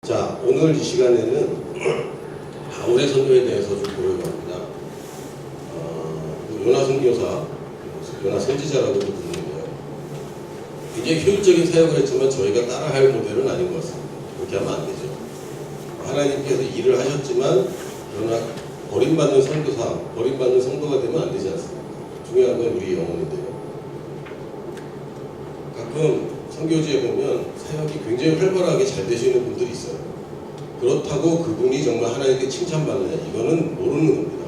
자, 오늘 이 시간에는 바울의 선교에 대해서 좀 보려고 합니다. 요나 선교사, 요나 선지자라고도 부르는데요. 굉장히 효율적인 사역을 했지만 저희가 따라할 모델은 아닌 것 같습니다. 그렇게 하면 안 되죠. 하나님께서 일을 하셨지만 그러나 버림받는 선교사, 버림받는 성도가 되면 안 되지 않습니까? 중요한 건 우리 영혼인데요. 가끔 선교지에 보면 사역이 굉장히 활발하게 잘 되시는 분들이 있어요. 그렇다고 그분이 정말 하나님께 칭찬받느냐, 이거는 모르는 겁니다.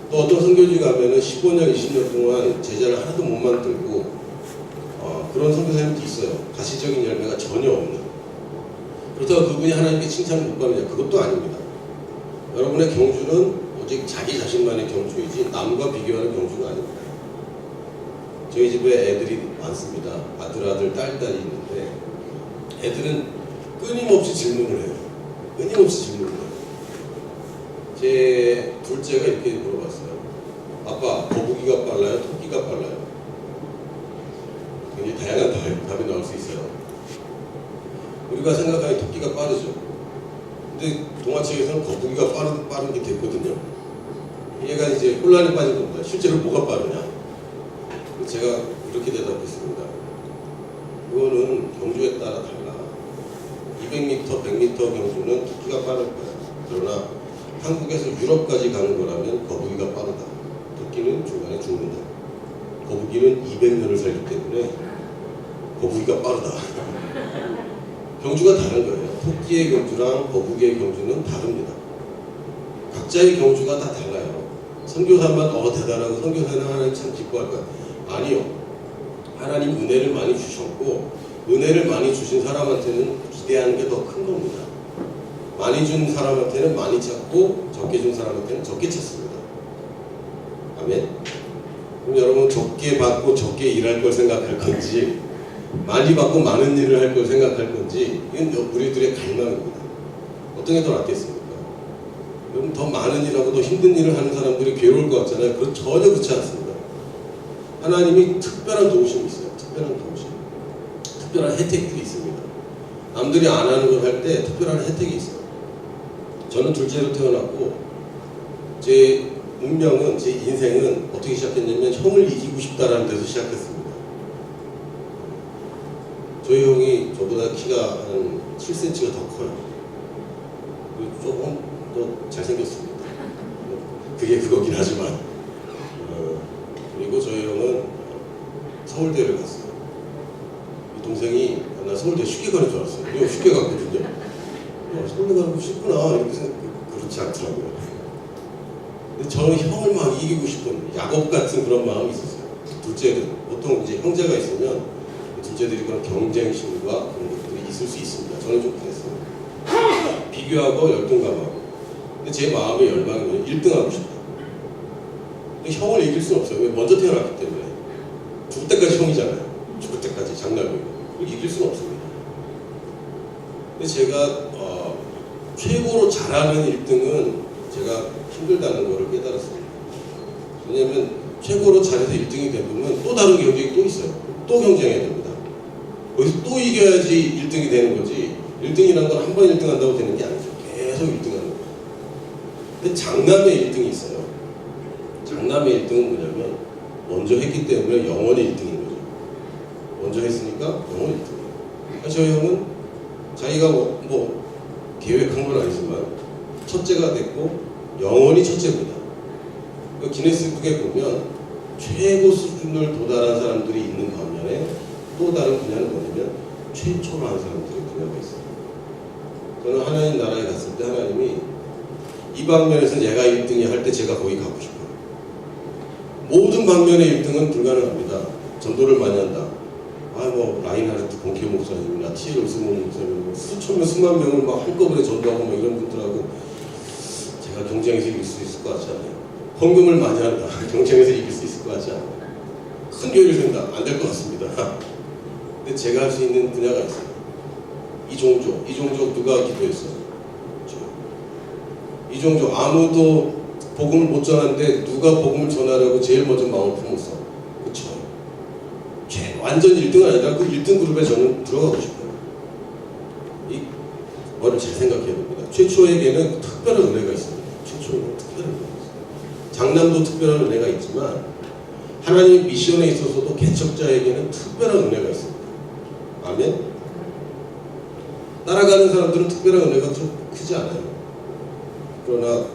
또 어떤 선교지 가면은 15년, 20년 동안 제자를 하나도 못 만들고 그런 선교사님도 있어요. 가시적인 열매가 전혀 없는. 그렇다고 그분이 하나님께 칭찬을 못 받느냐, 그것도 아닙니다. 여러분의 경주는 오직 자기 자신만의 경주이지 남과 비교하는 경주는 아닙니다. 저희 집에 애들이 많습니다. 아들, 딸이 있는데 애들은 끊임없이 질문을 해요. 끊임없이 질문을 해요. 제 둘째가 이렇게 물어봤어요. 아빠, 거북이가 빨라요? 토끼가 빨라요? 굉장히 다양한 답이 나올 수 있어요. 우리가 생각하는 토끼가 빠르죠. 근데 동화책에서는 거북이가 빠른 게 됐거든요. 얘가 이제 혼란에 빠진 겁니다. 실제로 뭐가 빠르냐? 제가 이렇게 대답했습니다. 이거는 경주에 따라 달라. 200m, 100m 경주는 토끼가 빠를 거야. 그러나 한국에서 유럽까지 가는 거라면 거북이가 빠르다. 토끼는 중간에 죽는다. 거북이는 200년을 살기 때문에 거북이가 빠르다. 경주가 다른 거예요. 토끼의 경주랑 거북이의 경주는 다릅니다. 각자의 경주가 다 달라요. 선교사만 대단하고 선교사는 하나님 참 기뻐할 거야. 아니요. 하나님 은혜를 많이 주셨고 은혜를 많이 주신 사람한테는 기대하는 게 더 큰 겁니다. 많이 준 사람한테는 많이 찾고 적게 준 사람한테는 적게 찾습니다. 아멘. 그럼 여러분 적게 받고 적게 일할 걸 생각할 건지 많이 받고 많은 일을 할 걸 생각할 건지 이건 우리들의 갈망입니다. 어떤 게 더 낫겠습니까? 여러분 더 많은 일하고 더 힘든 일을 하는 사람들이 괴로울 것 같잖아요. 그건 전혀 그렇지 않습니다. 하나님이 특별한 도우심이 있어요. 특별한 도우심. 특별한 혜택들이 있습니다. 남들이 안 하는 걸 할 때 특별한 혜택이 있어요. 저는 둘째로 태어났고 제 운명은, 제 인생은 어떻게 시작했냐면 형을 이기고 싶다라는 데서 시작했습니다. 저희 형이 저보다 키가 한 7cm가 더 커요. 그리고 조금 더 잘생겼습니다. 그게 그거긴 하지만 그리고 저희 형은 서울대를 갔어요. 이 동생이 나 서울대 쉽게 가는 줄 알았어요. 이거 쉽게 갔거든요. 서울대 가는 거 쉽구나 이렇게 생각. 그렇지 않더라고요. 근데 저는 형을 막 이기고 싶은 야곱 같은 그런 마음이 있었어요. 둘째들 보통 이제 형제가 있으면 둘째들이 그런 경쟁심과 그런 것들이 있을 수 있습니다. 저는 좀 그랬어요. 비교하고 열등감하고. 근데 제 마음의 열망이 뭐냐면 1등하고 싶다. 근데 형을 이길 수는 없어요. 왜? 먼저 태어났기 때문에. 죽을 때까지 형이잖아요. 죽을 때까지 장남이고. 이길 수는 없습니다. 근데 제가 최고로 잘하는 1등은 제가 힘들다는 것을 깨달았습니다. 왜냐하면 최고로 잘해서 1등이 되면 또 다른 경쟁이 또 있어요. 또 경쟁해야 됩니다. 거기서 또 이겨야지 1등이 되는 거지 1등이라는 건 한 번 1등 한다고 되는 게 아니죠. 계속 1등 하는 거예요. 근데 장남의 1등이 있어요. 장남의 1등은 뭐냐면 먼저 했기 때문에 영원히 1등인 거죠. 먼저 했으니까 영원히 1등이에요. 그러니까 저희 형은 자기가 뭐 계획한 건 아니지만 첫째가 됐고 영원히 첫째입니다. 그 기네스북에 보면 최고 수준을 도달한 사람들이 있는 반면에 또 다른 분야는 뭐냐면 최초로 한 사람들의 분야가 있어요. 저는 하나님 나라에 갔을 때 하나님이 이 방면에서 내가 1등이 할 때 제가 거기 가고 싶어요. 모든 방면의 1등은 불가능합니다. 전도를 많이 한다. 라인하르트 본케 목사님이나 T.L. 오스몬 목사님 수천 명, 수만 명을 막 한꺼번에 전도하고 뭐 이런 분들하고 제가 경쟁에서 이길 수 있을 것 같지 않아요. 헌금을 많이 한다. 경쟁에서 이길 수 있을 것 같지 않아요. 큰 교회를 세운다. 안 될 것 같습니다. 근데 제가 할 수 있는 분야가 있어요. 이종족 누가 기도했어요? 이종족 아무도 복음을 못 전하는데 누가 복음을 전하려고 제일 먼저 마음을 품었어? 그쵸? 완전 1등은 아니라 그 1등 그룹에 저는 들어가고 싶어요. 뭐를 잘 생각해야 됩니다. 최초에게는 특별한 은혜가 있습니다. 최초에는 특별한 은혜가 있습니다. 장남도 특별한 은혜가 있지만 하나님의 미션에 있어서도 개척자에게는 특별한 은혜가 있습니다. 아멘? 따라가는 사람들은 특별한 은혜가 좀 크지 않아요. 그러나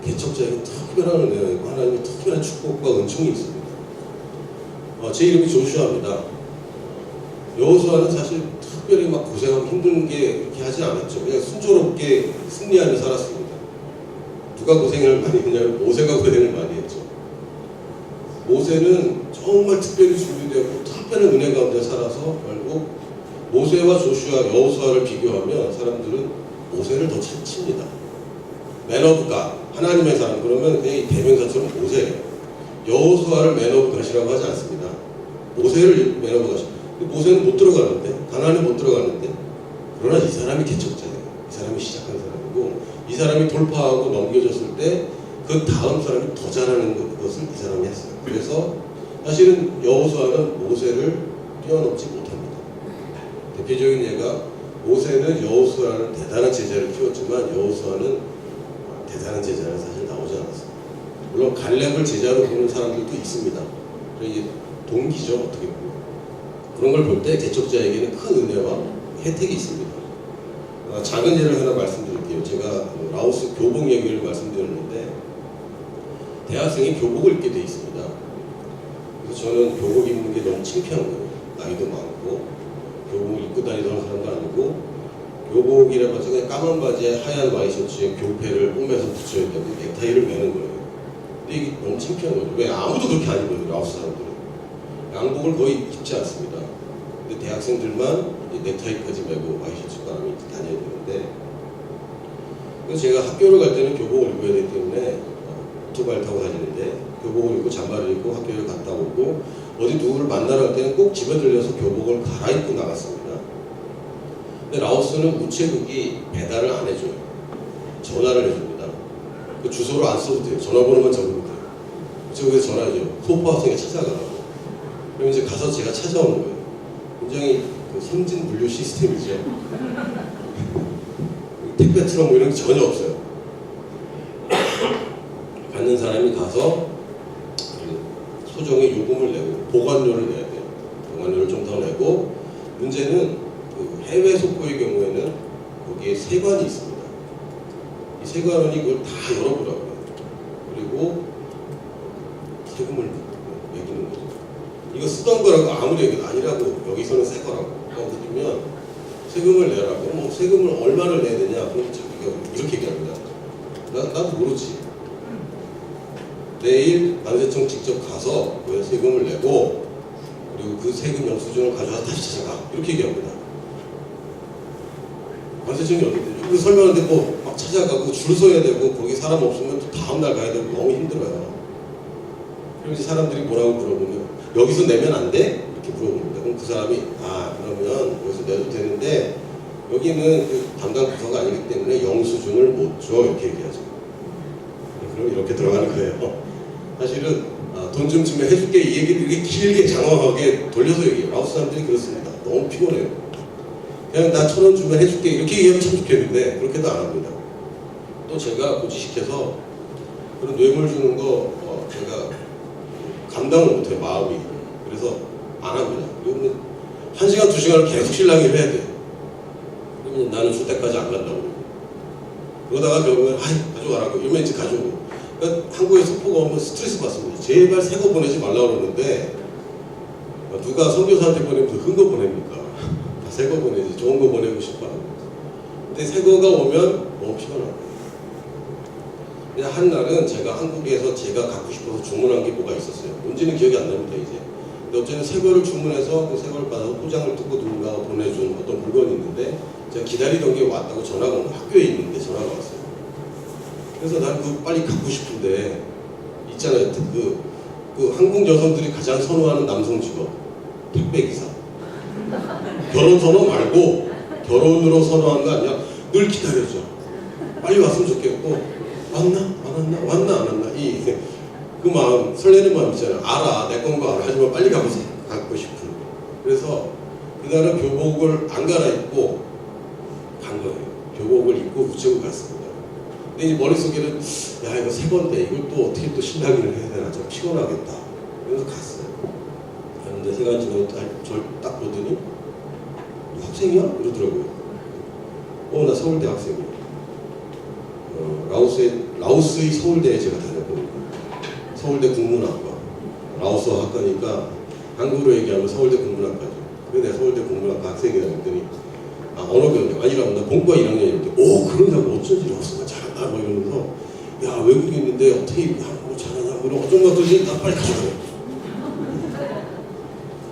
개척자에게는 특별한 은혜가 있고 하나님의 특별한 축복과 은총이 있습니다. 제 이름이 조슈아입니다. 여호수아는 사실 특별히 막 고생하고 힘든 게 이렇게 하지 않았죠. 그냥 순조롭게 승리하며 살았습니다. 누가 고생을 많이 했냐면 모세가 고생을 많이 했죠. 모세는 정말 특별히 준비되었고 특별한 은혜 가운데 살아서 결국 모세와 조슈아, 여호수아를 비교하면 사람들은 모세를 더 칩니다. 맨 오브 갓, 하나님의 사람. 그러면 이 대명사처럼 모세예요. 여호수아를 맨 오브 갓이라고 하지 않습니다. 모세를 맨 오브 갓. 모세는 못 들어가는데, 가나안에 못 들어가는데, 그러나 이 사람이 개척자예요. 이 사람이 시작한 사람이고, 이 사람이 돌파하고 넘겨졌을 때 그 다음 사람이 더 잘하는 것을 이 사람이 했어요. 그래서 사실은 여호수아는 모세를 뛰어넘지 못합니다. 대표적인 예가 모세는 여호수아는 대단한 제자를 키웠지만 여호수아는 대단한 제자는 사실 나오지 않았어요. 물론 갈렙을 제자로 보는 사람들도 있습니다. 이게 동기죠, 어떻게 보면. 그런 걸 볼 때 개척자에게는 큰 은혜와 혜택이 있습니다. 작은 예를 하나 말씀드릴게요. 제가 라오스 교복 얘기를 말씀드렸는데 대학생이 교복을 입게 돼 있습니다. 그래서 저는 교복 입는 게 너무 창피한 거예요. 나이도 많고 교복을 입고 다니던 사람도 아니고 교복이라 가지고 그냥 까만 바지에 하얀 와이셔츠에 교패를 홈에서 붙여야 되고 넥타이를 매는 거예요. 근데 이게 너무 창피한 거죠. 왜 아무도 그렇게 안 입어요, 라오스 사람들은. 양복을 거의 입지 않습니다. 근데 대학생들만 넥타이까지 매고 와이셔츠가 다녀야 되는데, 그래서 제가 학교를 갈 때는 교복을 입어야 되기 때문에 오토바이를 타고 다니는데 교복을 입고 잠바를 입고 학교를 갔다 오고 어디 누구를 만나러 갈 때는 꼭 집에 들려서 교복을 갈아입고 나갔습니다. 근데 라오스는 우체국이 배달을 안 해줘요. 전화를 해줍니다. 그 주소를 안 써도 돼요. 전화번호만 적으면 돼요. 우체국에서 전화하죠. 소포학생에 찾아가라고. 그럼 이제 가서 제가 찾아오는 거예요. 굉장히 그 선진 분류 시스템이죠. 택배 트럭 뭐 이런 게 전혀 없어요. 받는 사람이 가서 소정의 요금을 내고 보관료를 내야 돼요. 보관료를 좀 더 내고, 문제는 그 해외 속보의 경우에는 거기에 세관이 있습니다. 이 세관원이 그걸 다 열어보라고요. 그리고 세금을 매기는 거죠. 이거 쓰던 거라고 아무리 얘기도 아니라고, 여기서는 새 거라고 그러면 세금을 내라고. 뭐 세금을 얼마를 내야 되냐? 그럼 자기가 이렇게 얘기합니다. 나도 모르지. 내일 관세청 직접 가서 세금을 내고 그리고 그 세금 영수증을 가져와서 다시 찾아가. 이렇게 얘기합니다. 관세청이 어딘데? 여기 설명하는데 뭐 막 찾아가고 줄 서야 되고 거기 사람 없으면 또 다음날 가야 되고 너무 힘들어요. 그럼 이제 사람들이 뭐라고 물어보면 여기서 내면 안 돼? 이렇게 물어봅니다. 그럼 그 사람이 그러면 여기서 내도 되는데 여기는 그 담당 부서가 아니기 때문에 영수증을 못 줘. 이렇게 얘기하죠. 그럼 이렇게 들어가는 거예요. 사실은 돈 좀 주면 해줄게 이 얘기를 이렇게 길게 장황하게 돌려서 얘기해요. 라오스 사람들이 그렇습니다. 너무 피곤해요. 그냥 나 1,000원 주면 해줄게 이렇게 얘기하면 참 좋겠는데 그렇게도 안 합니다. 또 제가 고지식해서 그런 뇌물 주는 거 제가 감당을 못해요. 마음이. 그래서 안 합니다. 그러면 1시간 2시간을 계속 실랑이를 해야 돼요. 그러면 나는 줄 때까지 안 간다고 그러다가 결국엔 가져가라고 이러면 이제 가져오고. 그러니까 한국에 속보가 오면 스트레스 받습니다. 제발 새 거 보내지 말라고 그러는데 누가 선교사한테 보내면 큰 거 보냅니까? 새 거 보내지. 좋은 거 보내고 싶어 하고. 근데 새 거가 오면 너무 피곤하고. 근데 한 날은 제가 한국에서 제가 갖고 싶어서 주문한 게 뭐가 있었어요. 뭔지는 기억이 안 납니다 이제. 근데 어쨌든 새 거를 주문해서 그 새 거를 받아서 포장을 뜯고 누군가가 보내준 어떤 물건이 있는데 제가 기다리던 게 왔다고 전화가 온 거예요. 학교에 있는데 전화가 왔어요. 그래서 난 그거 빨리 갖고 싶은데 있잖아요. 그 한국 여성들이 가장 선호하는 남성 직업 택배기사. 결혼 선호 말고 결혼으로 선호하는 거 아니야. 늘 기다려줘. 빨리 왔으면 좋겠고 왔나? 안 왔나? 왔나? 안 왔나? 그 마음, 설레는 마음 있잖아요. 알아. 내 건 거 알아. 하지만 빨리 갖고 싶은. 그래서 그날은 교복을 안 갈아입고 간 거예요. 교복을 입고 우체국 갔습니다. 근데 이제 머릿속에는 야 이거 새 건데 이걸 또 어떻게 또 신랑이를 해야 되나 좀 피곤하겠다. 그래서 갔어요. 갔는데 세 가지 지나고 저를 딱 보더니 너 학생이야? 이러더라고요. 나 서울대 학생이야. 라오스의 서울대에 제가 다녔거든요. 서울대 국문학과. 라오스어 학과니까 한국으로 얘기하면 서울대 국문학과죠. 그래서 내가 서울대 국문학과 학생이라고 했더니 언어 교육 아니라고 나 본과 1학년인데 그러냐고 어쩐지 라오스가 잘한다 뭐 이러면서 야 외국인인데 어떻게 한국어 잘하냐 뭐 이런 어쩐 것 같더니 나 빨리 가져가래.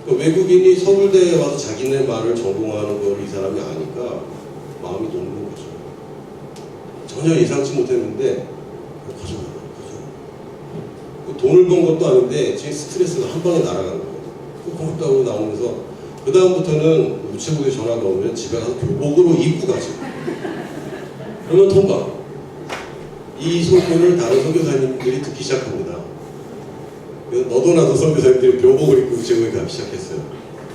외국인이 서울대에 와서 자기네 말을 전공하는 걸 이 사람이 아니까 마음이 녹는 거죠. 전혀 예상치 못했는데 가져가래. 돈을 번 것도 아닌데 제 스트레스가 한 방에 날아간 거예요. 고맙다고 나오면서 그 다음부터는 우체국에 전화가 오면 집에 가서 교복으로 입고 가죠. 그러면 통과. 이 소문을 다른 선교사님들이 듣기 시작합니다. 그래서 너도 나도 선교사님들이 교복을 입고 우체국에 가기 시작했어요.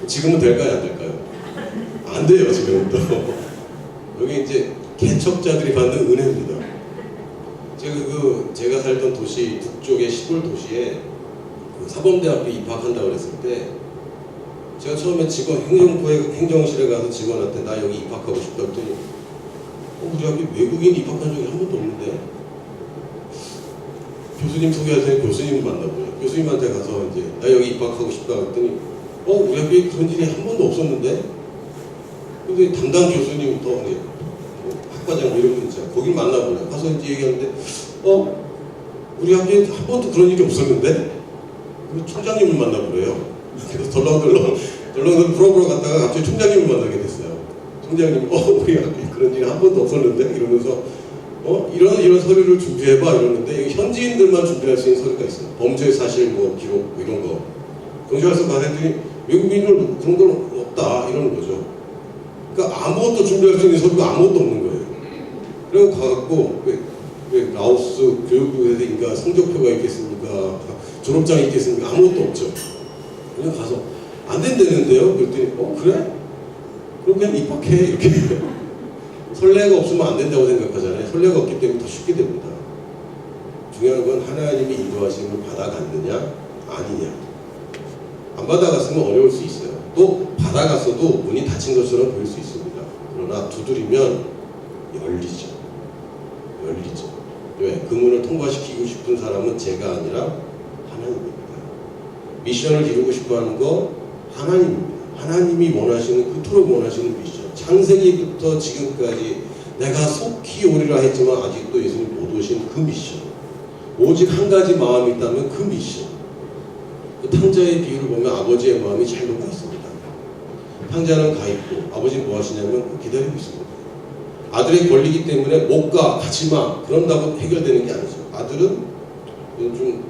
지금은 될까요? 안 될까요? 안 돼요 지금은 또. 여기 이제 개척자들이 받는 은혜입니다. 제가 살던 도시 북쪽의 시골 도시에 사범대학교 입학한다고 그랬을 때 제가 처음에 직원 행정실에 가서 직원한테 나 여기 입학하고 싶다 했더니 우리 학교 외국인 입학한 적이 한 번도 없는데 교수님 소개하더니 교수님을 만나고요. 교수님한테 가서 이제 나 여기 입학하고 싶다 했더니 우리 학교에 그런 일이 한 번도 없었는데 근데 담당 교수님 또 이제 학과장 이런 분 있잖아요. 거길 만나보려고 가서 이제 얘기하는데 우리 학교에 한 번도 그런 일이 없었는데 총장님을 만나보래요. 그래서 덜렁덜렁 풀어보러 갔다가 갑자기 총장님을 만나게 됐어요. 총장님이 우리 학교에 그런 일이 한 번도 없었는데 이러면서 이런 서류를 준비해봐 이러는데 여기 현지인들만 준비할 수 있는 서류가 있어요. 범죄 사실 뭐 기록 뭐 이런 거. 경찰서 가더니 외국인들 그런 건 없다 이러는 거죠. 그러니까 아무것도 준비할 수 있는 서류가 아무것도 없는 거예요. 그래서 가갖고 왜 라오스 교육부에서 성적표가 있겠습니까? 졸업장이 있겠습니까? 아무것도 없죠. 그냥 가서 안 된다는데요? 그랬더니 그래? 그럼 그냥 입학해 이렇게. 선례가 없으면 안 된다고 생각하잖아요. 선례가 없기 때문에 더 쉽게 됩니다. 중요한 건 하나님이 인도하심을 받아갔느냐 아니냐. 안 받아갔으면 어려울 수 있어요. 또 받아갔어도 문이 닫힌 것처럼 보일 수 있습니다. 그러나 두드리면 열리죠. 왜? 그 문을 통과시키고 싶은 사람은 제가 아니라 하나님입니다. 미션을 이루고 싶어하는 거 하나님입니다. 하나님이 원하시는 그토록 원하시는 미션. 창세기부터 지금까지 내가 속히 오리라 했지만 아직도 예수님 못 오신 그 미션. 오직 한 가지 마음이 있다면 그 미션. 그 탕자의 비유를 보면 아버지의 마음이 잘 녹아 있습니다. 탕자는 가 있고 아버지는 뭐 하시냐면 기다리고 있습니다. 아들의 권리이기 때문에 못 가, 가지마 그런다고 해결되는 게 아니죠. 아들은 좀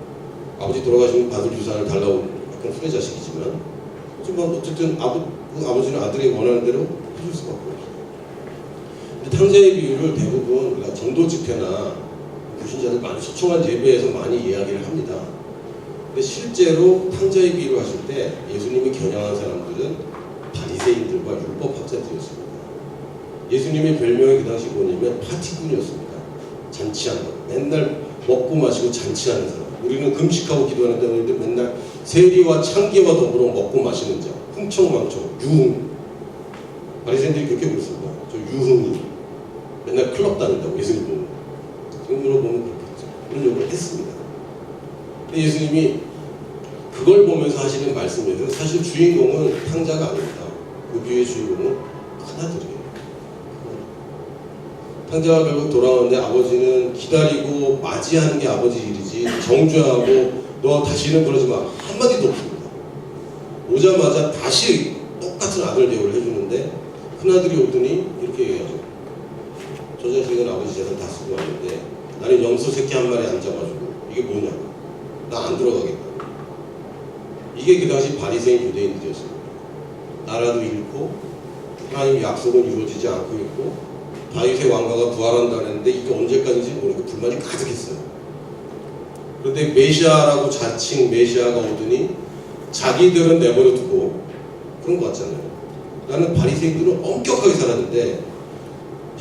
아버지 돌아가시면 받을 유산을 달라고 약간 후레자식이지만 어쨌든 아버지는 아들이 원하는 대로 해줄 수밖에 없어요. 근데 탕자의 비유를 대부분 우리가 전도 집회나 불신자들 많이 초청한 예배에서 많이 이야기를 합니다. 근데 실제로 탕자의 비유를 하실 때 예수님이 겨냥한 사람들은 바리새인들과 율법학자들이었습니다. 예수님의 별명이 그 당시 뭐냐면 파티꾼이었습니다. 잔치한다. 맨날 먹고 마시고 잔치하는 사람. 우리는 금식하고 기도하는 자인데 맨날 세리와 창기와 더불어 먹고 마시는 자. 흥청망청, 유흥. 바리새인들이 그렇게 부르습니다. 저 유흥이. 맨날 클럽 다닌다고 예수님 보면. 지금으로 보면 그렇겠죠. 그런 욕을 했습니다. 근데 예수님이 그걸 보면서 하시는 말씀이에요. 사실 주인공은 탕자가 아닙니다. 그 비유의 주인공은 큰아들이에요. 탕자가 결국 돌아오는데 아버지는 기다리고 맞이하는 게 아버지 일이지 정죄하고 너 다시는 그러지 마 한마디도 없습니다. 오자마자 다시 똑같은 아들 대우를 해주는데 큰아들이 오더니 이렇게 얘기하죠. 저 자식은 아버지 재산 다 쓰고 왔는데 나는 염소 새끼 한 마리 안 잡아주고 이게 뭐냐 나 안 들어가겠다. 이게 그 당시 바리새인 유대인들이었습니다. 나라도 잃고 하나님 약속은 이루어지지 않고 있고 다윗의 왕가가 부활한다 했는데 이게 언제까지인지 모르고 불만이 가득했어요. 그런데 메시아라고 자칭 메시아가 오더니 자기들은 내버려 두고 그런 거 같잖아요. 나는 바리새인들은 엄격하게 살았는데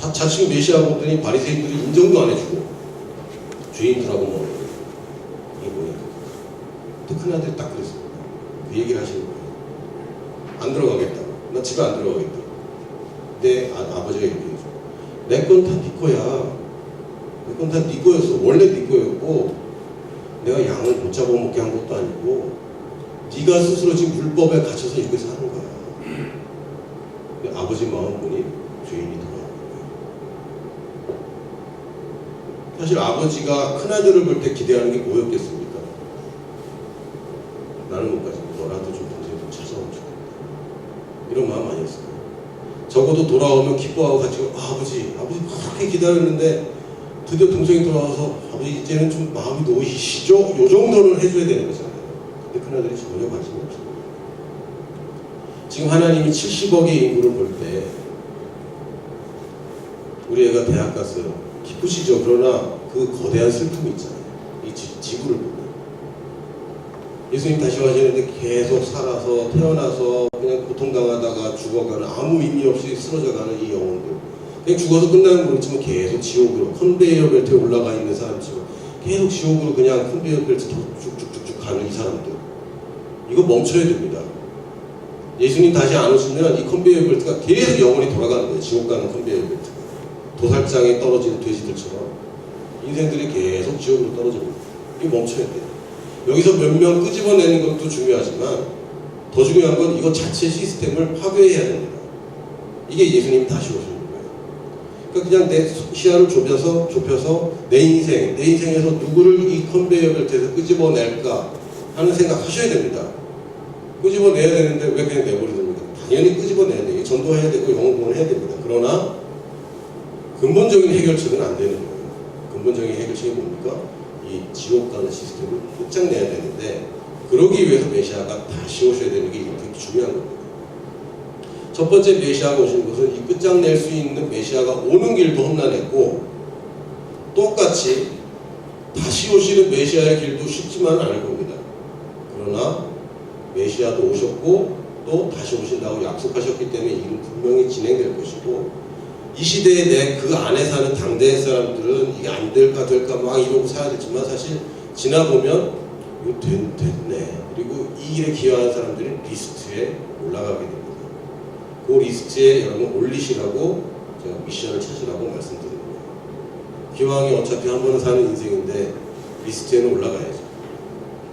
자칭 메시아고 했더니 바리새인들이 인정도 안 해주고 죄인들하고 뭐 이게 뭐야. 또 큰아들이 딱 그랬습니다. 그 얘기를 하시는 거예요. 안 들어가겠다. 나 집에 안 들어가겠다. 근데 아버지가 얘기해줘. 내 건 다 네 거야. 내 건 다 네 거였어. 원래 네 거였고 내가 양을 못 잡아먹게 한 것도 아니고 네가 스스로 지금 율법에 갇혀서 이렇게 사는 거야. 아버지 마음 보니 죄인이 돌아오는 거예요. 사실 아버지가 큰아들을 볼 때 기대하는 게 뭐였겠습니까? 나는 못 가지. 너라도 좀 동생 좀 찾아오면 좋겠다. 이런 마음 아니었어요. 적어도 돌아오면 기뻐하고 같이 아버지 그렇게 기다렸는데 드디어 동생이 돌아와서 아버지 이제는 좀 마음이 놓이시죠? 요 정도는 해줘야 되는 거잖아요. 근데 큰아들이 전혀 관심이 없어요. 지금 하나님이 70억의 인구를 볼 때 우리 애가 대학 갔어요. 기쁘시죠? 그러나 그 거대한 슬픔이 있잖아요. 이 지구를 보면 예수님 다시 와시는데 계속 살아서 태어나서 그냥 고통당하다가 죽어가는 아무 의미 없이 쓰러져가는 이 영혼들, 그냥 죽어서 끝나는 거겠지만 계속 지옥으로 컨베이어 벨트에 올라가 있는 사람처럼 계속 지옥으로 그냥 컨베이어 벨트 쭉쭉쭉쭉 가는 이 사람들, 이거 멈춰야 됩니다. 예수님 다시 안 오시면 이 컨베이어 벨트가 계속 영원히 돌아가는 거예요. 지옥 가는 컨베이어 벨트, 도살장에 떨어지는 돼지들처럼 인생들이 계속 지옥으로 떨어집니다. 이거 멈춰야 돼요. 여기서 몇 명 끄집어내는 것도 중요하지만 더 중요한 건 이거 자체 시스템을 파괴해야 됩니다. 이게 예수님이 다시 오시는 거예요. 그러니까 그냥 내 시야를 좁혀서 내 인생에서 누구를 이 컨베이어 벨트에서 끄집어낼까 하는 생각 하셔야 됩니다. 끄집어내야 되는데 왜 그냥 내버려둡니까? 당연히 끄집어내야 돼요. 전도해야 되고 영혼구원을 해야 됩니다. 그러나 근본적인 해결책은 안 되는 거예요. 근본적인 해결책이 뭡니까? 이 지옥 가는 시스템을 끝장내야 되는데, 그러기 위해서 메시아가 다시 오셔야 되는 게 이렇게 중요한 겁니다. 첫 번째 메시아가 오시는 것은 이 끝장낼 수 있는 메시아가 오는 길도 험난했고, 똑같이 다시 오시는 메시아의 길도 쉽지만은 않을 겁니다. 그러나 메시아도 오셨고 또 다시 오신다고 약속하셨기 때문에 이는 분명히 진행될 것이고, 이 시대에 내 그 안에 사는 당대의 사람들은 이게 안 될까 막 이러고 살아야 되지만, 사실 지나보면 이거 됐네. 그리고 이 일에 기여하는 사람들이 리스트에 올라가게 됩니다. 그 리스트에 여러분 올리시라고 제가 미션을 찾으라고 말씀드립니다. 기왕이 어차피 한 번은 사는 인생인데 리스트에는 올라가야죠.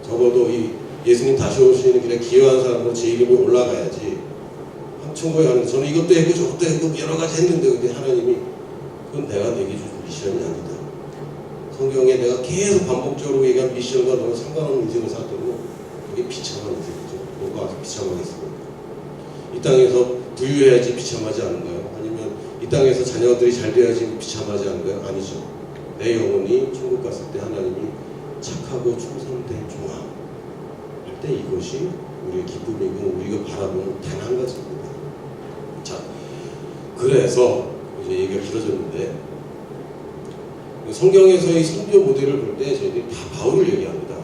적어도 이 예수님 다시 오시는 길에 기여한 사람으로 제 이름이 올라가야지. 천국에 가는, 저는 이것도 했고 저것도 했고 여러 가지 했는데, 근데 하나님이 그건 내가 내게 준 미션이 아니다. 성경에 내가 계속 반복적으로 얘기한 미션과 너무 상관없는 인생을 살았더니 그게 비참한 인생이죠. 뭐가 비참하겠습니까? 이 땅에서 부유해야지 비참하지 않은가요? 아니면 이 땅에서 자녀들이 잘 돼야지 비참하지 않은가요? 아니죠. 내 영혼이 천국 갔을 때 하나님이 착하고 충성된 종아 할 때 이것이 우리의 기쁨이고 우리가 바라보는 단 한 가지입니다. 자, 그래서 이제 얘기가 길어졌는데, 성경에서의 선교 모델을 볼 때 저희들이 다 바울을 얘기합니다.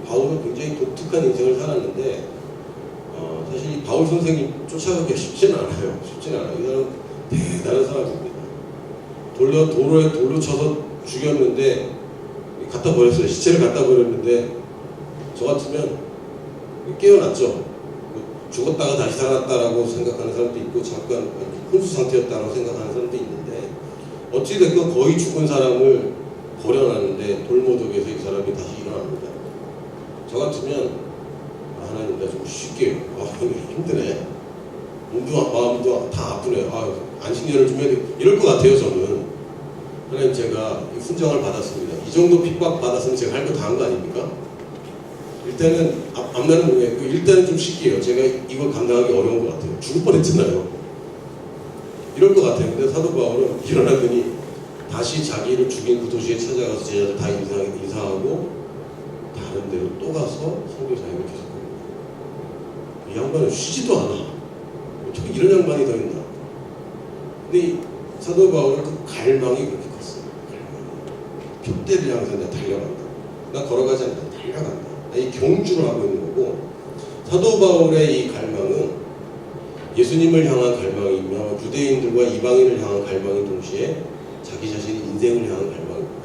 바울은 굉장히 독특한 인생을 살았는데, 사실 이 바울 선생님 쫓아가기가 쉽지는 않아요. 이 사람은 대단한 사람입니다. 도로에 돌로 쳐서 죽였는데, 갖다 버렸어요. 시체를 갖다 버렸는데, 저 같으면 깨어났죠. 죽었다가 다시 살았다라고 생각하는 사람도 있고, 잠깐 혼수 상태였다라고 생각하는 사람도 있는데, 어찌됐건 거의 죽은 사람을 버려놨는데 돌모독에서 이 사람이 다시 일어납니다. 저 같으면 하나님 나 좀 쉴게요. 힘드네. 몸도 마음도 다 아프네. 안식년을 좀 해야 돼. 이럴 것 같아요. 저는 하나님, 제가 이 훈장을 받았습니다. 이 정도 핍박 받았으면 제가 할 거 다 한 거 아닙니까? 일단은 앞날은 모르겠고 일단은 좀 쉴게요. 제가 이걸 감당하기 어려운 것 같아요. 죽을 뻔했잖아요. 이럴 것 같아요. 근데 사도 바울은 일어나더니 다시 자기를 죽인 그 도시에 찾아가서 제자들 다 인사하고 다른 데로 또 가서 선교 사역을 계속합니다. 이 양반은 쉬지도 않아. 어떻게 이런 양반이 더 있나. 근데 이 사도 바울은 그 갈망이 그렇게 컸어요. 표대를 향해서 내가 달려간다. 나 걸어가지 않는다. 달려간다. 이 경주를 하고 있는 거고, 사도 바울의 이 갈망은 예수님을 향한 갈망이며 유대인들과 이방인을 향한 갈망이 동시에 자기 자신의 인생을 향한 갈망입니다.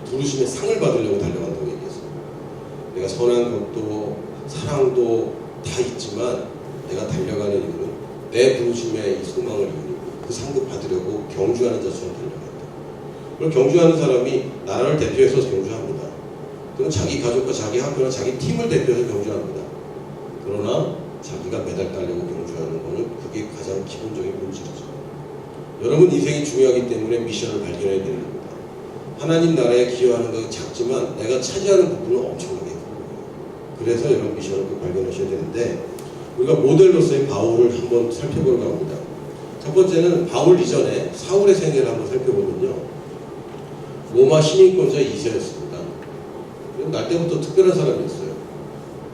부르심의 상을 받으려고 달려간다고 얘기했어요. 내가 선한 것도 사랑도 다 있지만 내가 달려가는 이유는 내 부르심의 이 소망을 이루고 그 상도 받으려고 경주하는 자처럼 달려간다. 그럼 경주하는 사람이 나라를 대표해서 경주합니다. 또는 자기 가족과 자기 학교나 자기 팀을 대표해서 경주합니다. 그러나 자기가 메달 따려고 경주하는 것은 그게 가장 기본적인 본질이죠. 여러분 인생이 중요하기 때문에 미션을 발견해야 되는 겁니다. 하나님 나라에 기여하는 것이 작지만 내가 차지하는 부분은 엄청나게 큰 거예요. 그래서 여러분 미션을 꼭 발견하셔야 되는데 우리가 모델로서의 바울을 한번 살펴보려고 합니다. 첫 번째는 바울 이전에 사울의 생애를 한번 살펴보면요. 로마 시민권자 2세였습니다. 날 때부터 특별한 사람이었어요.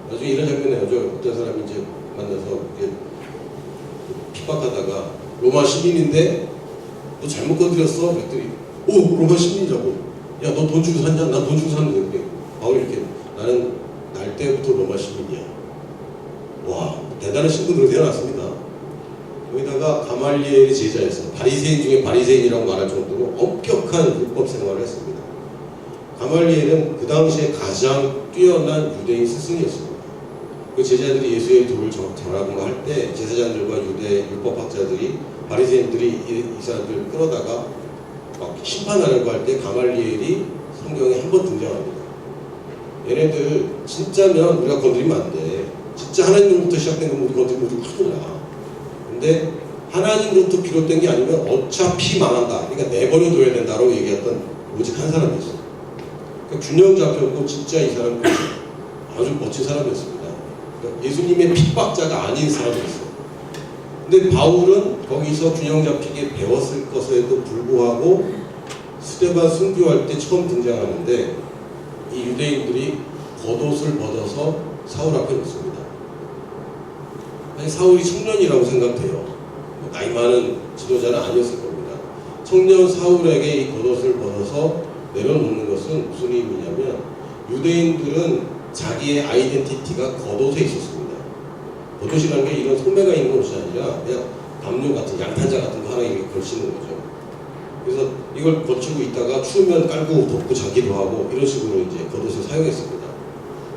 나중에 이런 장면이 나오죠. 어떤 사람이 이제 만나서 핍박하다가 로마 시민인데 너 잘못 건드렸어? 그랬더니 오 로마 시민이라고. 야 너 돈 주고 샀냐? 난 돈 주고 샀는데. 바울이 이렇게 나는 날 때부터 로마 시민이야. 와 대단한 신분으로 태어났습니다. 거기다가 가말리엘의 제자였어요. 바리새인 중에 바리새인이라고 말할 정도로 엄격한 율법 생활을 했습니다. 가말리엘은 그 당시에 가장 뛰어난 유대인 스승이었습니다. 그 제자들이 예수의 도를 전하고 할 때 제사장들과 유대 율법학자들이 바리새인들이 이 사람들을 끌어다가 막 심판하려고 할 때 가말리엘이 성경에 한 번 등장합니다. 얘네들 진짜면 우리가 건드리면 안 돼. 진짜 하나님으로부터 시작된 건 우리 건드리면 우리 큰일 나. 근데 하나님으로부터 비롯된 게 아니면 어차피 망한다. 그러니까 내버려둬야 된다고 얘기했던 오직 한 사람이었어요. 그러니까 균형 잡혔고 진짜 이 사람은 아주 멋진 사람이었습니다. 그러니까 예수님의 핍박자가 아닌 사람이었어요. 근데 바울은 거기서 균형 잡히게 배웠을 것에도 불구하고 스데반 순교할 때 처음 등장하는데 이 유대인들이 겉옷을 벗어서 사울 앞에 놓습니다. 사울이 청년이라고 생각해요. 나이 많은 지도자는 아니었을 겁니다. 청년 사울에게 이 겉옷을 벗어서 내려놓는 것은 무슨 의미냐면 유대인들은 자기의 아이덴티티가 겉옷에 있었습니다. 겉옷이라는 게 이런 소매가 있는 옷이 아니라 그냥 담요 같은 양탄자 같은 거 하나 이렇게 걸치는 거죠. 그래서 이걸 걸치고 있다가 추우면 깔고 덮고 자기도 하고 이런 식으로 이제 겉옷을 사용했습니다.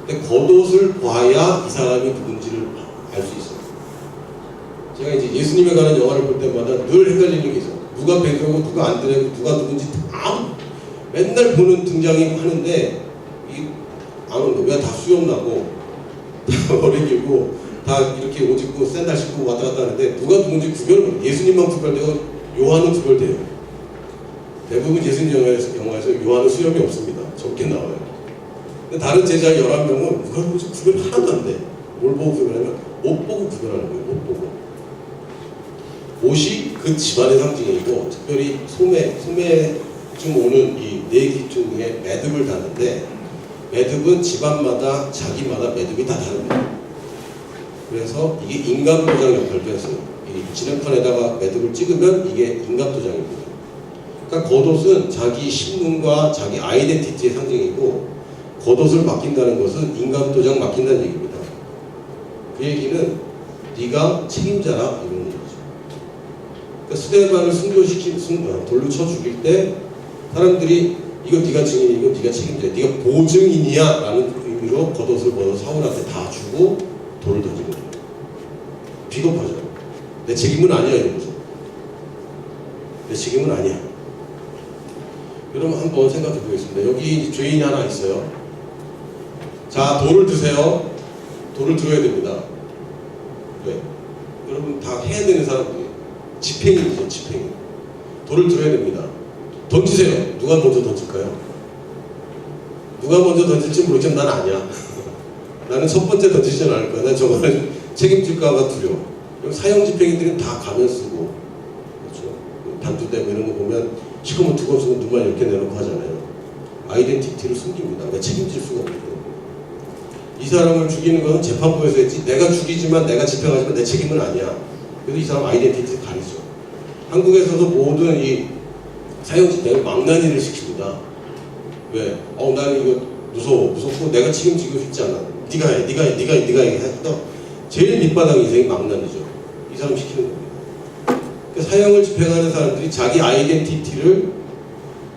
근데 겉옷을 봐야 이 사람이 누군지를 알 수 있어요. 제가 이제 예수님에 관한 영화를 볼 때마다 늘 헷갈리는 게 있어요. 누가 베드로고 누가 안드레고 누가 누군지 맨날 보는 등장이 하는데 아무도 왜 다 수염 나고 다 머리 길고 다 이렇게 옷 입고 샌들 신고 왔다 갔다 하는데 누가 누군지 구별을 예수님만 구별되고 요한은 구별돼요. 대부분 예수님 영화에서 요한은 수염이 없습니다. 적게 나와요. 근데 다른 제자 11명은 누가 누군지 구별 하나도 안 돼. 뭘 보고 구별하면 옷 보고 구별하는 거예요. 옷 보고. 옷이 그 집안의 상징이고 특별히 소매쯤 오는 이 네기퉁에 매듭을 다는데 매듭은 집안마다 자기마다 매듭이 다 다릅니다. 그래서 이게 인감도장 역할도 했어요. 이 지능판에다가 매듭을 찍으면 이게 인감도장입니다. 그러니까 겉옷은 자기 신분과 자기 아이덴티티의 상징이고 겉옷을 맡긴다는 것은 인감도장 맡긴다는 얘기입니다. 그 얘기는 네가 책임자라 이런 얘기죠. 그러니까 스데반을 돌로 쳐 죽일 때 사람들이 이거 네가 증인이고 네가 책임자야. 네가 보증인이야 라는 의미로 겉옷을 벗어 사울한테 다 주고 돌을 던지는 거예요. 비겁하죠. 내 책임은 아니야 이러면서. 내 책임은 아니야. 여러분 한번 생각해 보겠습니다. 여기 죄인이 하나 있어요. 자 돌을 드세요. 돌을 들어야 됩니다. 왜? 여러분 다 해야 되는 사람들이에요. 집행인이죠. 집행인. 돌을 들어야 됩니다. 던지세요. 누가 먼저 던질까요? 누가 먼저 던질지 모르겠지만 난 아니야. 나는 첫 번째 던지지는 않을 거야. 난 저거는 책임질까봐 두려워. 사형 집행인들은 다 가면 쓰고, 그렇죠? 단두대 이런 거 보면 시커먼 두건 쓰고 눈만 이렇게 내놓고 하잖아요. 아이덴티티를 숨깁니다. 왜 책임질 수가 없기 때문에. 이 사람을 죽이는 것은 재판부에서 했지. 내가 죽이지만 내가 집행하지만 내 책임은 아니야. 그래서 이 사람 아이덴티티를 가리죠. 한국에서도 모든 이 사형 집행을 망나니를 시킵니다. 왜? 나는 이거 무섭고 내가 책임지고 싶지 않아. 네가 해. 네가 해. 네가 해. 해서 제일 밑바닥 인생이 망나니죠. 이 사람 시키는 겁니다. 그러니까 사형을 집행하는 사람들이 자기 아이덴티티를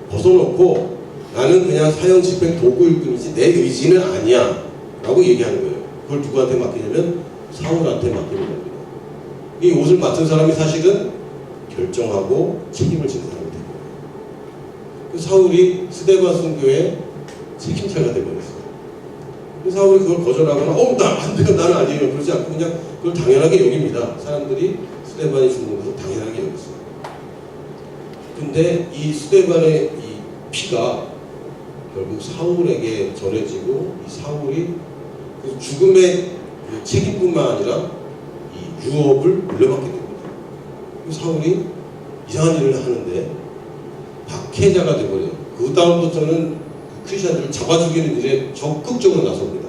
벗어놓고 나는 그냥 사형 집행 도구일 뿐이지 내 의지는 아니야 라고 얘기하는 거예요. 그걸 누구한테 맡기냐면 사울한테 맡기는 겁니다. 이 옷을 맡은 사람이 사실은 결정하고 책임을 지는 사람이 된 거예요. 그 사울이 스데반 순교의 책임자가 되어버렸어요. 그 사울이 그걸 거절하거나 나 안 돼요, 나는 아니에요 그러지 않고 그냥 그걸 당연하게 여깁니다. 사람들이 스데반이 죽는 것을 당연하게 여겼어요. 근데 이 스데반의 이 피가 결국 사울에게 전해지고 이 사울이 그 죽음의 그 책임뿐만 아니라 이 유업을 물려받게 됩니다. 그 사울이 이상한 일을 하는데 박해자가 되어버려요. 그 다음부터는 크리스천들을 잡아 죽이는 일에 적극적으로 나섭니다.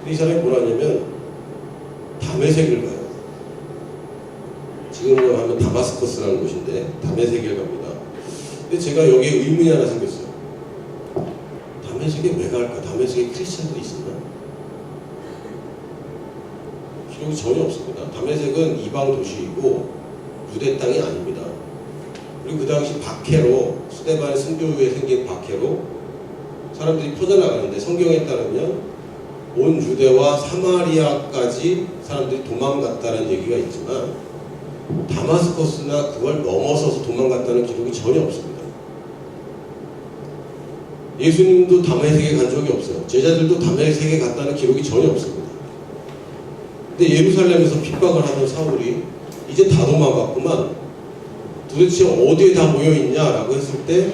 이 사람이 뭘 하냐면 다메섹을 가요. 지금으로 하면 다마스커스라는 곳인데 다메섹에 갑니다. 근데 제가 여기에 의문이 하나 생겼어요. 다메섹에 왜 갈까? 다메섹에 크리스천들이 있었나? 기록이 전혀 없습니다. 다메섹은 이방 도시이고 유대 땅이 아닙니다. 그리고 그 당시 박해로 스데반의 순교 후에 생긴 박해로 사람들이 퍼져나가는데 성경에 따르면 온 유대와 사마리아까지 사람들이 도망갔다는 얘기가 있지만 다마스커스나 그걸 넘어서서 도망갔다는 기록이 전혀 없습니다. 예수님도 다메섹에 간 적이 없어요. 제자들도 다메섹에 갔다는 기록이 전혀 없습니다. 근데 예루살렘에서 핍박을 하던 사울이 이제 다 도망갔구만. 도대체 어디에 다 모여있냐라고 했을 때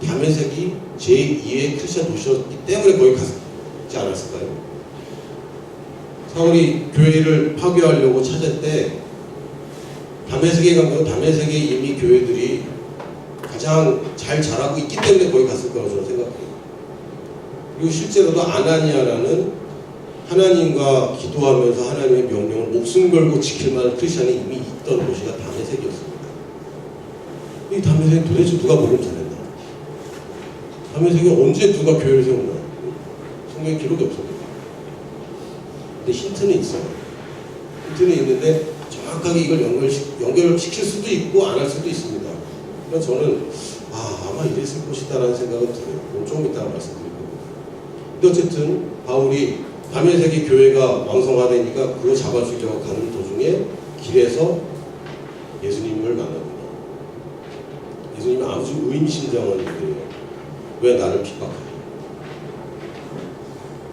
다메섹이 제2의 크리스천 도시였기 때문에 거기 갔지 않았을까요? 사울이 교회를 파괴하려고 찾을 때 다메섹에 가면 다메섹에 이미 교회들이 가장 잘 자라고 있기 때문에 거기 갔을 거라고 저는 생각해요. 그리고 실제로도 아나니아라는 하나님과 기도하면서 하나님의 명령을 목숨 걸고 지킬 만한 크리스천이 이미 있던 도시가 다메섹이었습니다. 이 다메섹에 도대체 누가 복음 전했나? 다메섹에 언제 누가 교회를 세웠나? 성경에 기록이 없습니다. 근데 힌트는 있어요. 힌트는 있는데 정확하게 이걸 연결시킬 수도 있고 안 할 수도 있습니다. 그래서 저는 아마 이랬을 것이다라는 생각은 들어요. 좀 이따가 말씀드릴 겁니다. 근데 어쨌든 바울이 다메섹의 교회가 왕성화되니까 그거 잡아주려고 가는 도중에 길에서 예수님을 만납니다. 예수님이 아주 의미심장한 일이에요. 왜 나를 핍박하냐?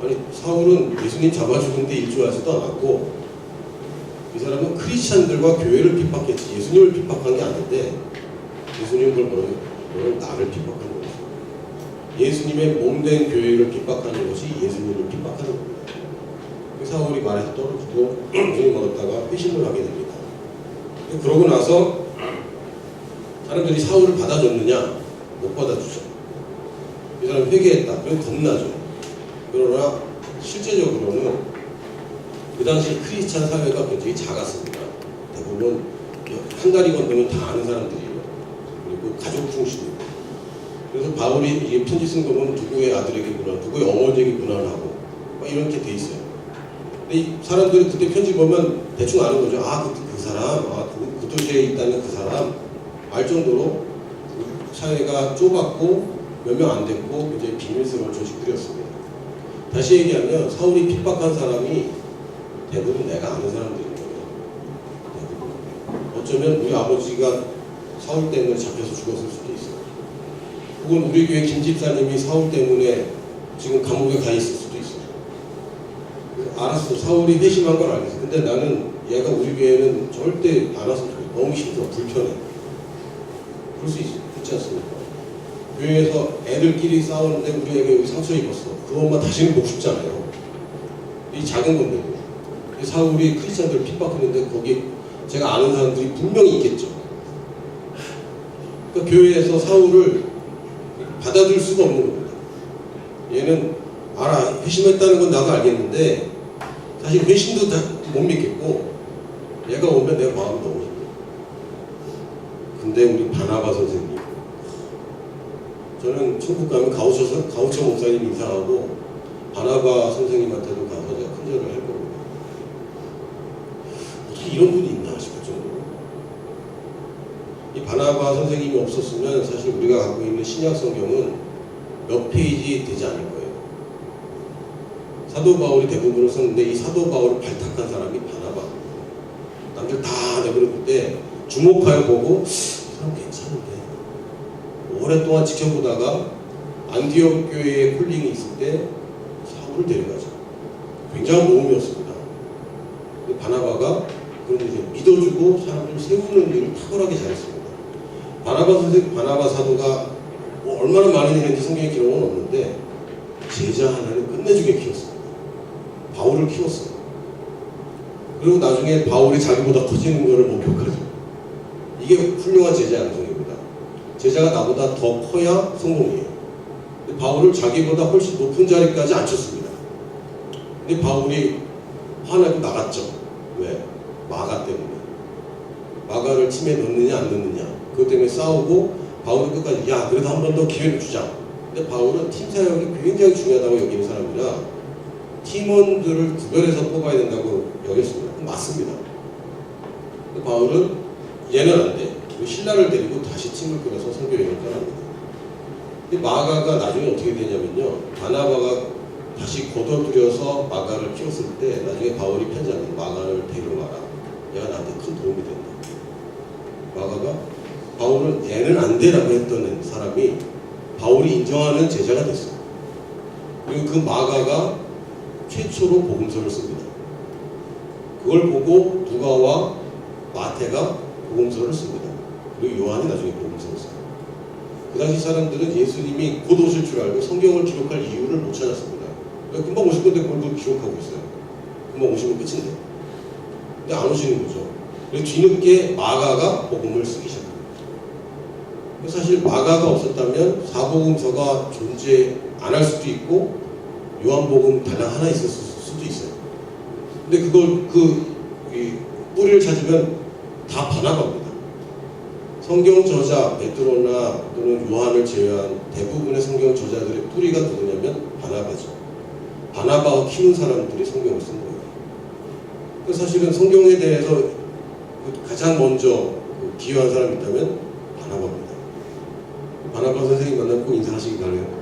아니 사울은 예수님 잡아주는데 일조하지도 않았고 이 사람은 크리스찬들과 교회를 핍박했지 예수님을 핍박한 게 아닌데 예수님은 그걸 너는 나를 핍박하는 거지. 예수님의 몸된 교회를 핍박하는 것이 예수님을 핍박하는 겁니다. 사울이 말에서 떨어지고 예수님 얻었다가 회심을 하게 됩니다. 그러고 나서 사람들이 사울을 받아줬느냐? 못 받아주죠. 이 사람 회개했다. 그럼 겁나죠. 그러나 실제적으로는 그 당시 크리스찬 사회가 굉장히 작았습니다. 대부분 한 달이 건너면 다 아는 사람들이에요. 그리고 가족 중심이고. 그래서 바울이 이게 편지 쓴 거 보면 누구의 아들에게구나, 누구의 어머니에게구나 하고 이렇게 돼 있어요. 근데 이 사람들이 그때 편지 보면 대충 아는 거죠. 그 사람, 그 도시에 있다는 그 사람 알 정도로 사회가 좁았고 몇 명 안 됐고 이제 비밀스러운 조직들이었습니다. 다시 얘기하면 사울이 핍박한 사람이 대부분 내가 아는 사람들인 거예요. 대부분. 어쩌면 우리 아버지가 사울 때문에 잡혀서 죽었을 수도 있어요. 혹은 우리 교회 김 집사님이 사울 때문에 지금 감옥에 가 있을 수도 있어요. 알았어. 사울이 회심한 걸 알겠어. 근데 나는 얘가 우리 교회는 절대 안 왔으면 좋겠어. 너무 힘들어. 불편해. 그럴 수 있지 않습니까? 교회에서 애들끼리 싸우는데 우리 애가 여기 상처 입었어. 그 엄마 다시는 못 죽잖아요. 이 작은 건데도. 사울이 크리스찬들을 핍박했는데 거기 제가 아는 사람들이 분명히 있겠죠. 그러니까 교회에서 사울을 받아줄 수가 없는 겁니다. 얘는 회심했다는 건 나도 알겠는데 사실 회심도 못 믿겠고 얘가 오면 내 마음이 너무 힘들어. 근데 우리 바나바 선생님, 저는 천국 가면 가우처 목사님 인사하고 바나바 선생님한테도 가서 제가 큰절을 할 겁니다. 어떻게 이런 분이 있나 싶을 정도로. 이 바나바 선생님이 없었으면 사실 우리가 갖고 있는 신약 성경은 몇 페이지 되지 않을 거예요. 사도 바울이 대부분을 썼는데 이 사도 바울을 발탁한 사람이 바나바. 남들 다 내버렸을 때 주목하여 보고 이 사람 괜찮은데 오랫동안 지켜보다가 안디옥 교회에 콜링이 있을 때 사울을 데려가죠. 굉장한 모험이었습니다. 바나바가 그런 이제 믿어주고 사람들을 세우는 일을 탁월하게 잘했습니다. 바나바 사도가 뭐 얼마나 많은 일을 했는지 성경에 기록은 없는데 제자 하나를 끝내주게 키웠습니다. 바울을 키웠어요. 그리고 나중에 바울이 자기보다 커지는 것을 목격하죠. 이게 훌륭한 제자 양성입니다. 제자가 나보다 더 커야 성공이에요. 근데 바울을 자기보다 훨씬 높은 자리까지 앉혔습니다. 근데 바울이 화나고 나갔죠. 왜? 마가 때문에. 마가를 팀에 넣느냐 안 넣느냐 그것 때문에 싸우고 바울은 끝까지 야 그래도 한 번 더 기회를 주자. 근데 바울은 팀 사역이 굉장히 중요하다고 여기는 사람이라 팀원들을 구별해서 뽑아야 된다고 여겼습니다. 맞습니다. 근데 바울은 얘는 안 돼. 신라를 데리고 다시 팀을 꾸려서 선교여행을 떠납니다. 근데 마가가 나중에 어떻게 되냐면요. 바나바가 다시 거둬들여서 마가를 키웠을 때 나중에 바울이 편지합니다. 마가를 데려와라. 얘가 나한테 큰 도움이 된다. 마가가 바울은 얘는 안 돼라고 했던 사람이 바울이 인정하는 제자가 됐어요. 그리고 그 마가가 최초로 복음서를 씁니다. 그걸 보고 누가와 마태가 복음서를 씁니다. 그리고 요한이 나중에 복음서를 써요. 그 당시 사람들은 예수님이 곧 오실 줄 알고 성경을 기록할 이유를 못 찾았습니다. 금방 오실 건데 그걸 기록하고 있어요. 금방 오시면 끝인데. 근데 안 오시는 거죠. 그래서 뒤늦게 마가가 복음을 쓰기 시작합니다. 사실 마가가 없었다면 사복음서가 존재 안 할 수도 있고 요한복음 단락 하나 있었을 수도 있어요. 근데 그걸 뿌리를 찾으면 다 바나바입니다. 성경 저자 베드로나 또는 요한을 제외한 대부분의 성경 저자들의 뿌리가 누구냐면 바나바죠. 바나바가 키운 사람들이 성경을 쓴 거예요. 그래서 사실은 성경에 대해서 가장 먼저 기여한 사람이 있다면 바나바입니다. 바나바 선생님 만나면 꼭 인사하시기 바래요.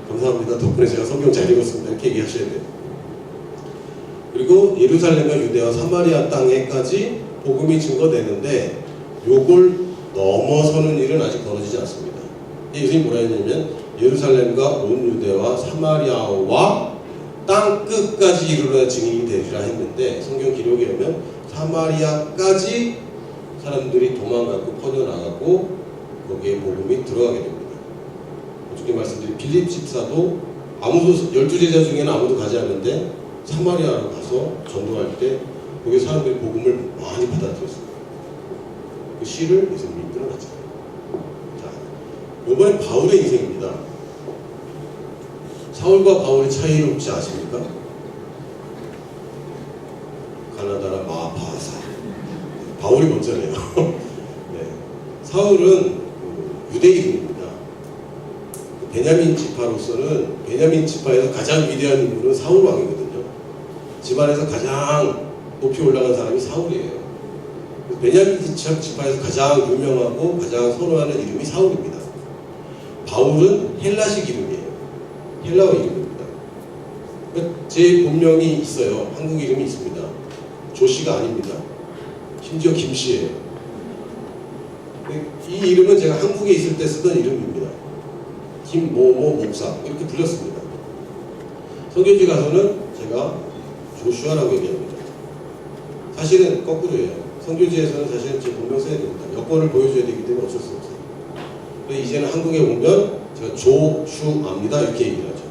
감사합니다. 덕분에 제가 성경 잘 읽었습니다. 이렇게 얘기하셔야 돼요. 그리고 예루살렘과 유대와 사마리아 땅에까지 복음이 증거되는데 요걸 넘어서는 일은 아직 벌어지지 않습니다. 예수님이 뭐라 했냐면 예루살렘과 온 유대와 사마리아와 땅 끝까지 이르러 증인이 되리라 했는데 성경 기록에 보면 사마리아까지 사람들이 도망가고 퍼져나가고 거기에 복음이 들어가게 됩니다. 어떻게 말씀드리면 빌립 집사도 아무도 12제자 중에는 아무도 가지 않는데 사마리아로 가서 전도할 때 거기 사람들이 복음을 많이 받아들였습니다. 그 시를 예수님이 끊어놨잖아요. 자, 이번엔 바울의 인생입니다. 사울과 바울의 차이를 혹시 아십니까? 가나다라 마파사. 바울이 먼저네요. 네. 사울은 유대 이름입니다. 베냐민 지파로서는 베냐민 지파에서 가장 위대한 인물은 사울 왕이거든요. 집안에서 가장 높이 올라간 사람이 사울이에요. 베냐민 지파에서 가장 유명하고 가장 선호하는 이름이 사울입니다. 바울은 헬라식 이름이에요. 헬라어 이름입니다. 제 본명이 있어요. 한국 이름이 있습니다. 조씨가 아닙니다. 심지어 김씨예요. 이 이름은 제가 한국에 있을 때 쓰던 이름입니다. 김모모 목사 이렇게 불렸습니다. 성교지 가서는 제가 조슈아라고 얘기합니다. 사실은 거꾸로예요. 성교지에서는 사실은 제 본명 써야 됩니다. 여권을 보여줘야 되기 때문에 어쩔 수 없어요. 이제는 한국에 오면 제가 조슈아입니다 이렇게 얘기를 하죠.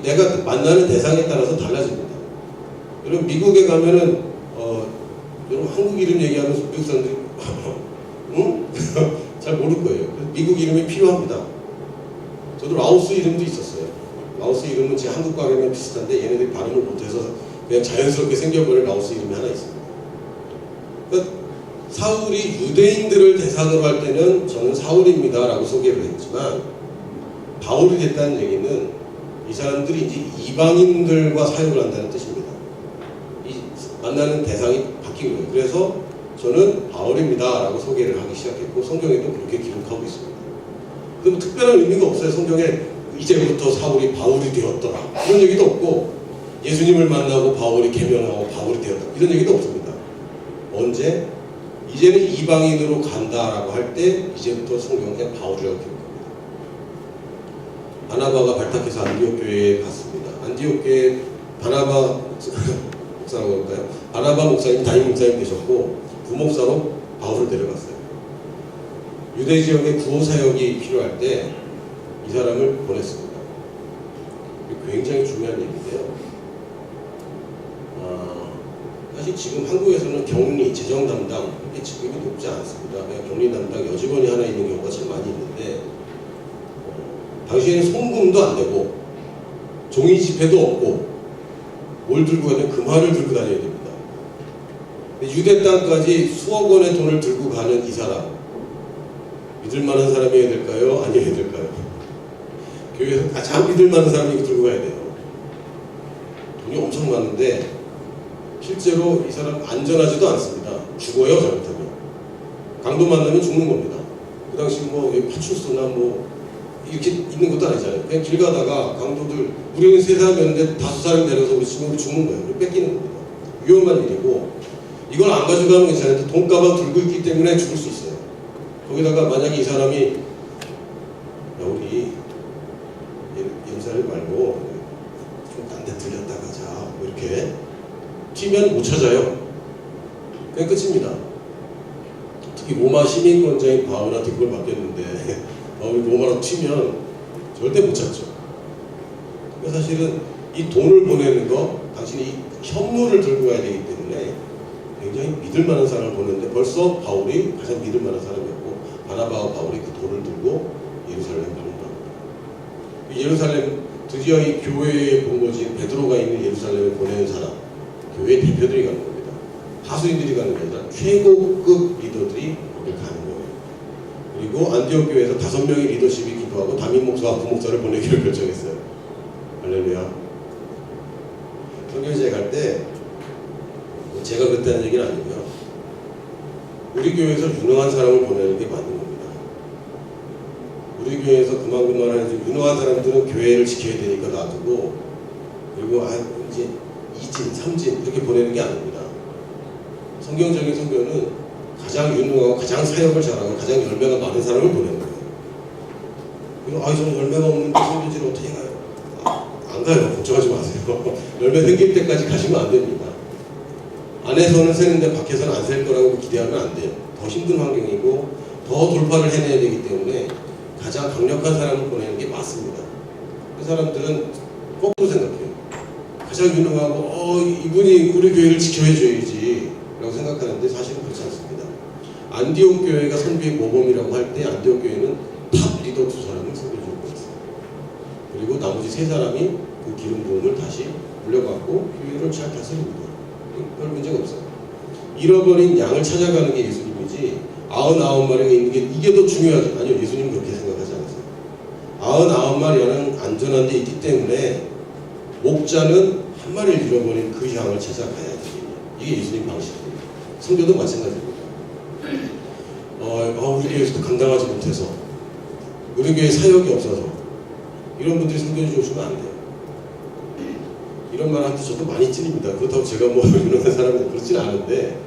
내가 만나는 대상에 따라서 달라집니다. 여러분 미국에 가면은 여러분 한국 이름 얘기하면서 미국 사람들이 응? 잘 모를 거예요. 미국 이름이 필요합니다. 저도 라오스 이름도 있었어요. 라오스 이름은 제 한국 발음이랑 비슷한데 얘네들이 발음을 못해서 그냥 자연스럽게 생겨버린 라오스 이름이 하나 있습니다. 그러니까 사울이 유대인들을 대상으로 할 때는 저는 사울입니다 라고 소개를 했지만 바울이 됐다는 얘기는 이 사람들이 이제 이방인들과 사역을 한다는 뜻입니다. 이 만나는 대상이 바뀐 거예요. 그래서 저는 바울입니다 라고 소개를 하기 시작했고 성경에도 그렇게 기록하고 있습니다. 그럼 특별한 의미가 없어요. 성경에 이제부터 사울이 바울이 되었더라 이런 얘기도 없고 예수님을 만나고 바울이 계명하고 바울이 되었다 이런 얘기도 없습니다. 언제? 이제는 이방인으로 간다라고 할 때 이제부터 성경에 바울이라고 기록합니다. 바나바가 발탁해서 안디옥 교회에 갔습니다. 안디옥 교회 바나바 목사라고 할까요? 바나바 목사님 담임 목사님 되셨고 부목사로 바울을 데려갔어요. 유대 지역에 구호 사역이 필요할 때 이 사람을 보냈습니다. 굉장히 중요한 얘기인데요. 사실 지금 한국에서는 격리, 재정 담당 그렇게 직급이 높지 않습니다. 그냥 격리 담당 여직원이 하나 있는 경우가 제일 많이 있는데 당시에는 송금도 안 되고 종이 지폐도 없고 뭘 들고 가냐면 금화를 들고 다녀야 됩니다. 유대 땅까지 수억 원의 돈을 들고 가는 이 사람 믿을 만한 사람이어야 될까요? 아니어야 될까요? 교회에서 가장 믿을 만한 사람이 이거 들고 가야 돼요. 돈이 엄청 많은데 실제로 이 사람 안전하지도 않습니다. 죽어요 잘못하면. 강도 만나면 죽는 겁니다. 그 당시 뭐 파출소나 뭐 이렇게 있는 것도 아니잖아요. 그냥 길 가다가 강도들 우리는 3사람이었는데 5사람 내려서 우리 친구를 죽는 거예요. 뺏기는 겁니다. 위험한 일이고 이걸 안 가져가면 괜찮은데 돈가방 들고 있기 때문에 죽을 수 있어요. 거기다가 만약에 이 사람이 야 우리 예루살렘 말고 좀 딴 데 들렸다 가자 뭐 이렇게 튀면 못 찾아요. 그냥 끝입니다. 특히 로마 시민권자인 바울한테 그걸 맡겼는데 바울이 로마로 튀면 절대 못 찾죠. 그러니까 사실은 이 돈을 보내는 거 당신이 이 현물을 들고 가야 되기 때문에 굉장히 믿을 만한 사람을 보냈는데 벌써 바울이 가장 믿을 만한 사람이었고 바나바와 바울이 그 돈을 들고 예루살렘에 가는 겁니다. 예루살렘 드디어 이 교회의 본거지 베드로가 있는 예루살렘에 보내는 사람 교회 대표들이 가는 겁니다. 하수인들이 가는 게 아니라 최고급 리더들이 거기 가는 거예요. 그리고 안디옥 교회에서 5명의 리더십이 기도하고 담임 목사와 부목사를 보내기로 결정했어요. 할렐루야. 성경제에 갈 때 제가 그때 한 얘기는 아니고요. 우리 교회에서 유능한 사람을 보내는 게 맞는 겁니다. 우리 교회에서 그만한 유능한 사람들은 교회를 지켜야 되니까 놔두고 그리고 이제 2진, 3진 이렇게 보내는 게 아닙니다. 성경적인 선교는 가장 유능하고 가장 사역을 잘하고 가장 열매가 많은 사람을 보내는 거예요. 그리고 저는 열매가 없는데 선교지를 어떻게 가요? 안 가요. 걱정하지 마세요. 열매 생길 때까지 가시면 안 됩니다. 안에서는 새는데 밖에서는 안 셀 거라고 기대하면 안 돼요. 더 힘든 환경이고 더 돌파를 해내야 되기 때문에 가장 강력한 사람을 보내는 게 맞습니다. 그 사람들은 거꾸로 생각해요. 가장 유능하고 이분이 우리 교회를 지켜줘야지 라고 생각하는데 사실은 그렇지 않습니다. 안디옥 교회가 선교의 모범이라고 할 때 안디옥 교회는 탑 리더 2사람을 선교해주고 있어요. 그리고 나머지 3사람이 그 기름 부음을 다시 물려받고 교회를 잘 다스립니다. 별 문제가 없어요. 잃어버린 양을 찾아가는 게 예수님이지 99마리가 있는 게 이게 더 중요하지. 아니요, 예수님은 그렇게 생각하지 않으세요. 99마리 양은 안전한 데 있기 때문에 목자는 한 마리를 잃어버린 그 양을 찾아가야지. 이게 예수님 방식입니다. 성교도 마찬가지입니다. 우리 교회에서도 감당하지 못해서 우리 교회 사역이 없어서 이런 분들이 성교해 주시면 안 돼요. 이런 말한테 저도 많이 찔립니다. 그렇다고 제가 뭐 유능한 사람은 그렇지는 않은데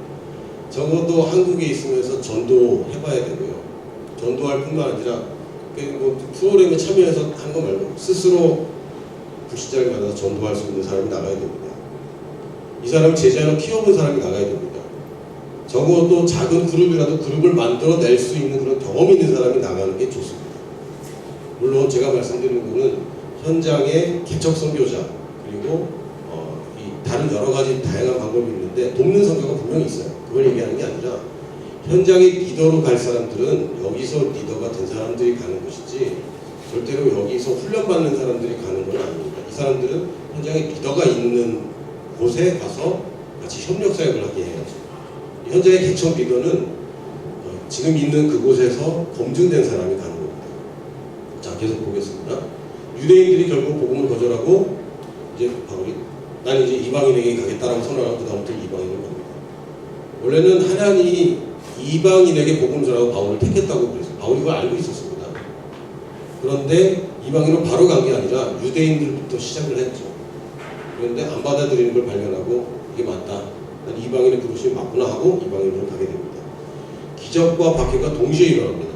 적어도 한국에 있으면서 전도해봐야 되고요. 전도할 뿐만 아니라 뭐 프로그램에 참여해서 하는 거 말고 스스로 불신자를 만나서 전도할 수 있는 사람이 나가야 됩니다. 이 사람을 제자로 키워본 사람이 나가야 됩니다. 적어도 작은 그룹이라도 그룹을 만들어낼 수 있는 그런 경험이 있는 사람이 나가는 게 좋습니다. 물론 제가 말씀드리는 거는 현장의 개척 선교자 그리고 다른 여러 가지 다양한 방법이 있는데 돕는 선교가 분명히 있어요. 그걸 얘기하는 게 아니라 현장의 리더로 갈 사람들은 여기서 리더가 된 사람들이 가는 것이지 절대로 여기서 훈련받는 사람들이 가는 건 아닙니다. 이 사람들은 현장에 리더가 있는 곳에 가서 같이 협력사역을 하게 해야죠. 현장의 개척 리더는 지금 있는 그곳에서 검증된 사람이 가는 겁니다. 자, 계속 보겠습니다. 유대인들이 결국 복음을 거절하고 이제 바울이 난 이제 이방인에게 가겠다라고 선언하고 그 다음부터 이방인으로 갑니다. 원래는 하나님이 이방인에게 복음 전하고 바울을 택했다고 그랬어요. 바울이 그걸 알고 있었습니다. 그런데 이방인으로 바로 간 게 아니라 유대인들부터 시작을 했죠. 그런데 안 받아들이는 걸 발견하고 이게 맞다. 이방인의 부르심이 맞구나 하고 이방인으로 가게 됩니다. 기적과 박해가 동시에 일어납니다.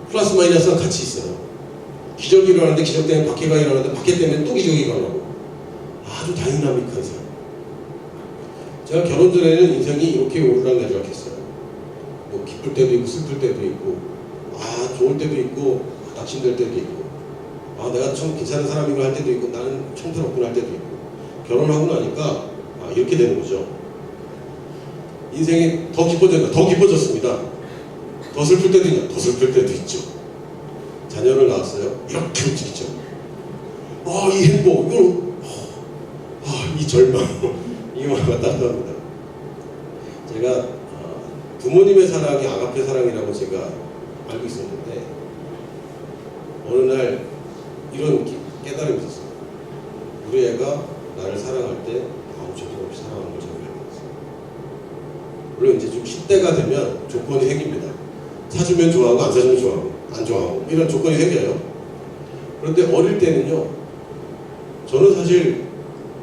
플러스 마이너스가 같이 있어요. 기적이 일어나는데 기적 때문에 박해가 일어나는데 박해 때문에 또 기적이 일어나고 아주 다이나믹한 삶. 제가 결혼 전에는 인생이 이렇게 오르락내리락했어요. 뭐 기쁠 때도 있고 슬플 때도 있고 좋을 때도 있고 낙심될 때도 있고 내가 참 괜찮은 사람인가 할 때도 있고 나는 청소롭구나 할 때도 있고 결혼하고 나니까 이렇게 되는 거죠. 인생이 더 깊어졌습니다. 더 슬플 때도 있냐? 더 슬플 때도 있죠. 자녀를 낳았어요. 이렇게 움직이죠. 이 행복, 이 절망, 이거만 따뜻합니다. 제가 부모님의 사랑이 아가페 사랑이라고 제가 알고 있었는데 어느 날 이런 깨달음이 있었어요. 우리 애가 나를 사랑할 때 아무 조건 없이 사랑하는 걸 제가 알았어요. 물론 이제 좀 10대가 되면 조건이 생깁니다. 사주면 좋아하고 안 사주면 좋아하고 안 좋아하고 이런 조건이 생겨요. 그런데 어릴 때는요, 저는 사실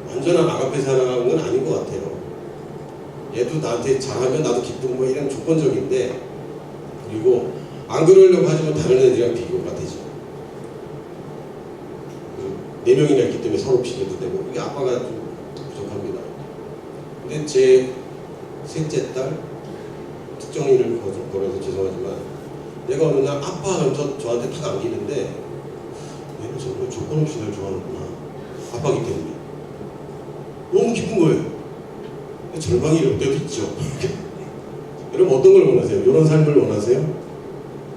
완전한 아가페 사랑하는 건 아닌 것 같아요. 얘도 나한테 잘하면 나도 기쁘고 뭐 이런 조건적인데, 그리고 안 그러려고 하지만 다른 애들이랑 비교가 되죠. 4명이나 있기 때문에 서로 비교도 되고 이게 아빠가 좀 부족합니다. 근데 제 셋째 딸 특정인을 걸어서 죄송하지만 내가 어느 날 아빠 하면서 저한테 탁 안기는데 얘는 정말 조건 없이 날 좋아하는구나. 아빠기 때문에 너무 기쁜 거예요. 절망이 이럴 때도 있죠. 여러분 어떤 걸 원하세요? 이런 삶을 원하세요?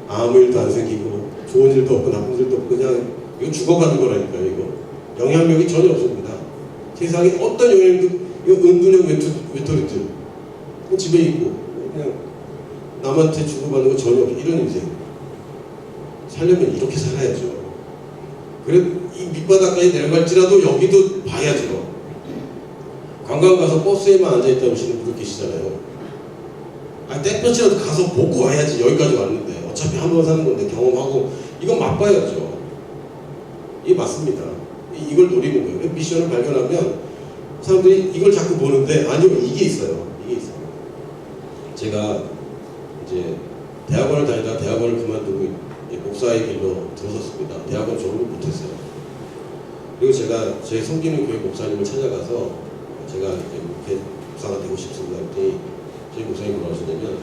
아무 일도 안 생기고 좋은 일도 없고 나쁜 일도 없고 그냥 이거 죽어가는 거라니까요. 이거 영향력이 전혀 없습니다. 세상에 어떤 영향력도 이거 은둔형 외톨이들 집에 있고 그냥 남한테 주고받는 거 전혀 없고 이런 인생 살려면 이렇게 살아야죠. 그래 이 밑바닥까지 내려갈지라도 여기도 봐야죠. 관광 가서 버스에만 앉아있다 오시는 분들 계시잖아요. 땡볕이라도 가서 보고 와야지. 여기까지 왔는데 어차피 한 번 사는 건데 경험하고 이건 맛봐야죠. 이게 맞습니다. 이걸 노리는 거예요. 미션을 발견하면 사람들이 이걸 자꾸 보는데 아니요, 이게 있어요. 이게 있어요. 제가 이제 대학원을 다니다가 대학원을 그만두고 목사의 길로 들어섰습니다. 대학원 졸업을 못했어요. 그리고 제가 제 섬기는 교회 목사님을 찾아가서 제가 이렇게 목사가 되고 싶습니다. 그랬더니 저희 목사님이 뭐라 하시냐면,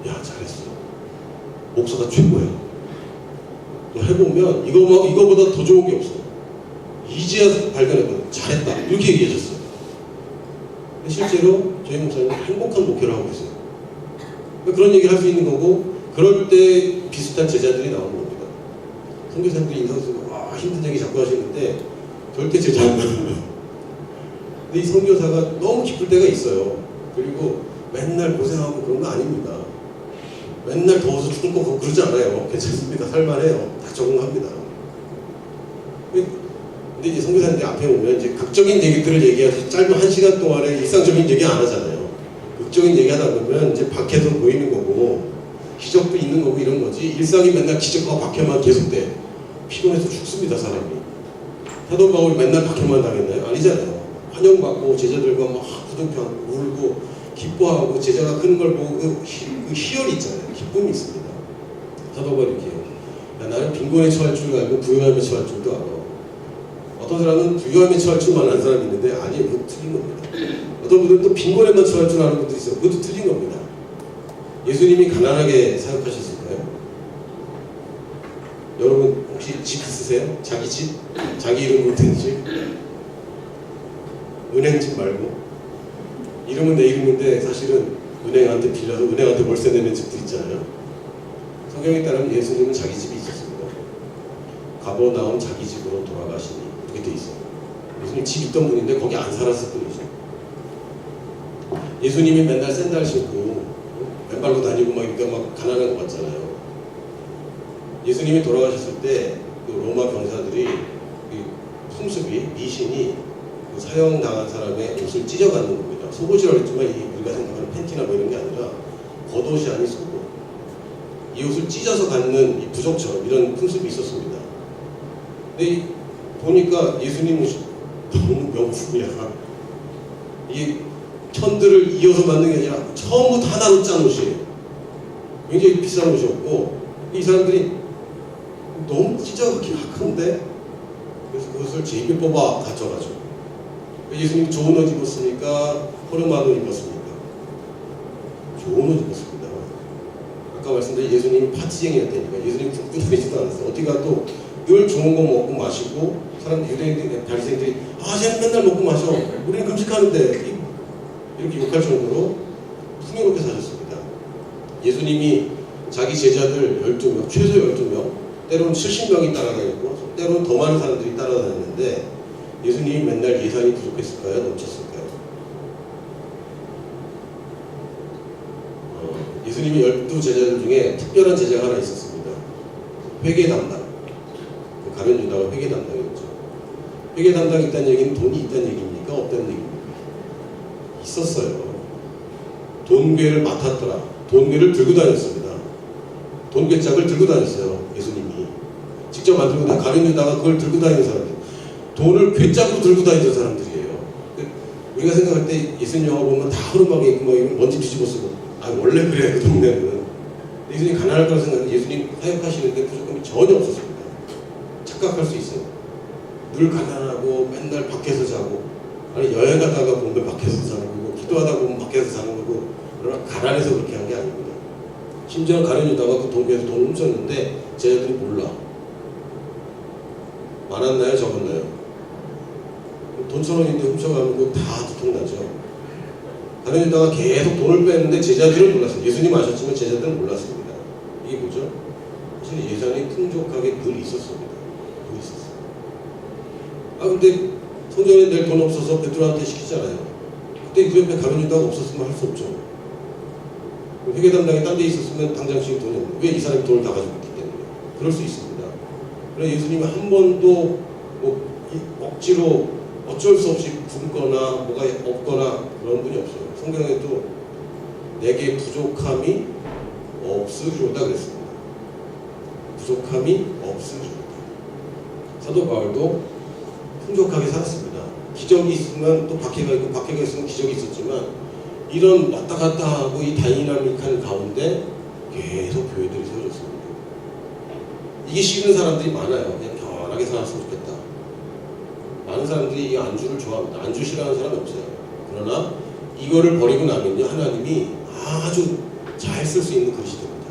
야 잘했어. 목사가 최고야. 너 해보면 이거보다 더 좋은 게 없어. 이제야 발견했거든. 잘했다. 이렇게 얘기하셨어요. 근데 실제로 저희 목사님은 행복한 목회를 하고 계세요. 그런 얘기를 할 수 있는 거고, 그럴 때 비슷한 제자들이 나오는 겁니다. 선교사님들이 인상 쓰고 힘든 얘기 자꾸 하시는데 절대 제자 안 나와요. 근데 이 선교사가 너무 기쁠 때가 있어요. 그리고 맨날 고생하고 그런 거 아닙니다. 맨날 더워서 죽을 거 그러지 않아요. 괜찮습니다. 살만해요. 다 적응합니다. 근데 이제 선교사님들 앞에 오면 이제 극적인 얘기들을 얘기하지 짧은 1시간 동안에 일상적인 얘기 안 하잖아요. 극적인 얘기 하다 보면 이제 밖에서 보이는 거고 기적도 있는 거고 이런 거지, 일상이 맨날 기적과 박해만 계속돼. 피곤해서 죽습니다, 사람이. 사도 바울이 맨날 박해만 당했나요? 아니잖아요. 환영받고 제자들과 막 부둥켜 울고 기뻐하고 제자가 크는 걸 보고 그 희열이 있잖아요. 기쁨이 있습니다. 사도 바울이 이렇게 해요. 나는 빈곤에 처할 줄 알고 부유함에 처할 줄도 알아. 어떤 사람은 부유함에 처할 줄만 아는 사람이 있는데 아니에요. 그것도 틀린 겁니다. 어떤 분들은 또 빈곤에만 처할 줄 아는 분들이 있어요. 그것도 틀린 겁니다. 예수님이 가난하게 사역하셨을까요? 여러분 혹시 집 있으세요? 자기 집? 자기 이름으로 된 집? 은행집 말고? 이름은 내 이름인데 사실은 은행한테 빌려서 은행한테 월세 내는 집도 있잖아요. 성경에 따르면 예수님은 자기 집이 있었습니다. 가버나움 자기 집으로 돌아가시니 이렇게 돼 있어요. 예수님 집 있던 분인데 거기 안 살았을 뿐이죠. 예수님이 맨날 샌들 신고 맨발로 다니고 막 이렇게 막 가난한 거 같잖아요. 예수님이 돌아가셨을 때 그 로마 병사들이 그 풍습이 미신이 그 사형 당한 사람의 옷을 찢어가는 겁니다. 속옷이라고 했지만 우리가 생각하는 팬티나 뭐 이런 게 아니라 겉옷이 아닌 속옷. 이 옷을 찢어서 갖는 이 부족처럼 이런 풍습이 있었습니다. 근데 보니까 예수님 옷이 너무 명품이야. 이 편들을 이어서 만든 게 아니라 처음부터 하나로 짠 옷이에요. 굉장히 비싼 옷이었고 이 사람들이 너무 찢어가기 아까운데 그래서 그것을 제입에 뽑아 가져가죠. 예수님 좋은 옷 입었으니까 호르만 옷 입었습니까? 좋은 옷 입었습니다. 아까 말씀드린 예수님이 파티쟁이였다니까. 예수님 굶고 다니지도 않았어요. 어디 가도 늘 좋은 거 먹고 마시고 사람 유대인들, 바리새인들이 쟤는 맨날 먹고 마셔. 우리는 금식하는데 이렇게 욕할 정도로 풍요롭게 사셨습니다. 예수님이 자기 제자들 12명, 최소 12명, 때로는 70명이 따라다녔고 때로는 더 많은 사람들이 따라다녔는데 예수님이 맨날 예산이 부족했을까요? 넘쳤을까요? 예수님이 12제자들 중에 특별한 제자가 하나 있었습니다. 회계 담당. 가룟 유다가 회계 담당이었죠. 회계 담당이 있다는 얘기는 돈이 있다는 얘기입니까? 없다는 얘기입니까? 있었어요. 돈괴를 맡았더라. 돈괴를 들고 다녔습니다. 돈괴짝을 들고 다녔어요. 예수님이. 직접 만들고 가룟 유다가 그걸 들고 다니는 사람들. 돈을 괴짝으로 들고 다니는 사람들이에요. 우리가 생각할 때 예수님 영화 보면 다 흐름하게 있고 막 먼지 뒤집어 쓰고 원래 그래요. 그 동네는. 예수님 가난할 거라 생각하는데 예수님 사역하시는데 부족함이 전혀 없었습니다. 착각할 수 있어요. 늘 가난하고 맨날 밖에서 자고 아니 여행 가다가 보면 밖에서 자는 거고 기도하다 보면 밖에서 자는 거고 그러나 가난해서 그렇게 한 게 아닙니다. 심지어 가룟 유다가 그 돈에서 돈을 훔쳤는데 제자들이 몰라. 많았나요? 적었나요? 돈 1,000원인데 훔쳐가는 거 다 두통나죠. 가룟 유다가 계속 돈을 뺐는데 제자들은 몰랐어요. 예수님 아셨지만 제자들은 몰랐습니다. 이게 뭐죠? 사실 예산이 풍족하게 늘 있었습니다. 늘 있었어요. 근데 성전에 낼 돈 없어서 베드로한테 시키잖아요. 그때 그 옆에 가룟 유다가 없었으면 할 수 없죠. 회계 담당이 딴 데 있었으면 당장 지금 돈이 없는 왜 이 사람이 돈을 다 가지고 있기 때문에 그럴 수 있습니다. 그래서 예수님이 한 번도 억지로 어쩔 수 없이 굶거나 뭐가 없거나 그런 분이 없어요. 성경에도 내게 부족함이 없으리로다 그랬습니다. 부족함이 없으리로다. 사도 바울도 풍족하게 살았습니다. 기적이 있으면 또 박해가 있고 박해가 있으면 기적이 있었지만 이런 왔다 갔다 하고 이 다이나믹한 가운데 계속 교회들이 세워졌습니다. 이게 싫은 사람들이 많아요. 그냥 편하게 살았으면 좋겠다. 많은 사람들이 이 안주를 좋아합니다. 안주 싫어하는 사람이 없어요. 그러나 이거를 버리고 나면요 하나님이 아주 잘 쓸 수 있는 그릇이 됩니다.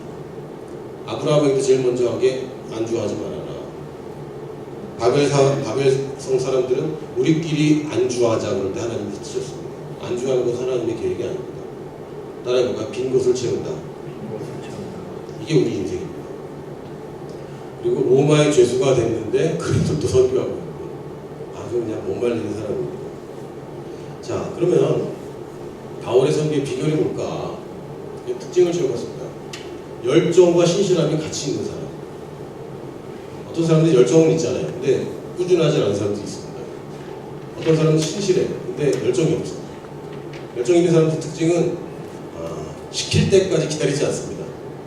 아브라함에게도 제일 먼저 하게 안주하지 말아라. 바벨성 사람들은 우리끼리 안주하자 그럴 때 하나님이 쓰셨습니다. 안주하는 것은 하나님의 계획이 아닙니다. 따라해볼까? 빈 곳을 채운다. 이게 우리 인생입니다. 그리고 로마의 죄수가 됐는데 그래도 또 선교하고 있고 아주 그냥 못 말리는 사람입니다. 자, 그러면 바울의 선교의 비결이 뭘까? 특징을 적었습니다. 열정과 신실함이 같이 있는 사람. 어떤 사람들이 열정은 있잖아요. 근데 꾸준하지 않은 사람들이 있습니다. 어떤 사람은 신실해. 근데 열정이 없어. 열정 있는 사람들 특징은 시킬 때까지 기다리지 않습니다.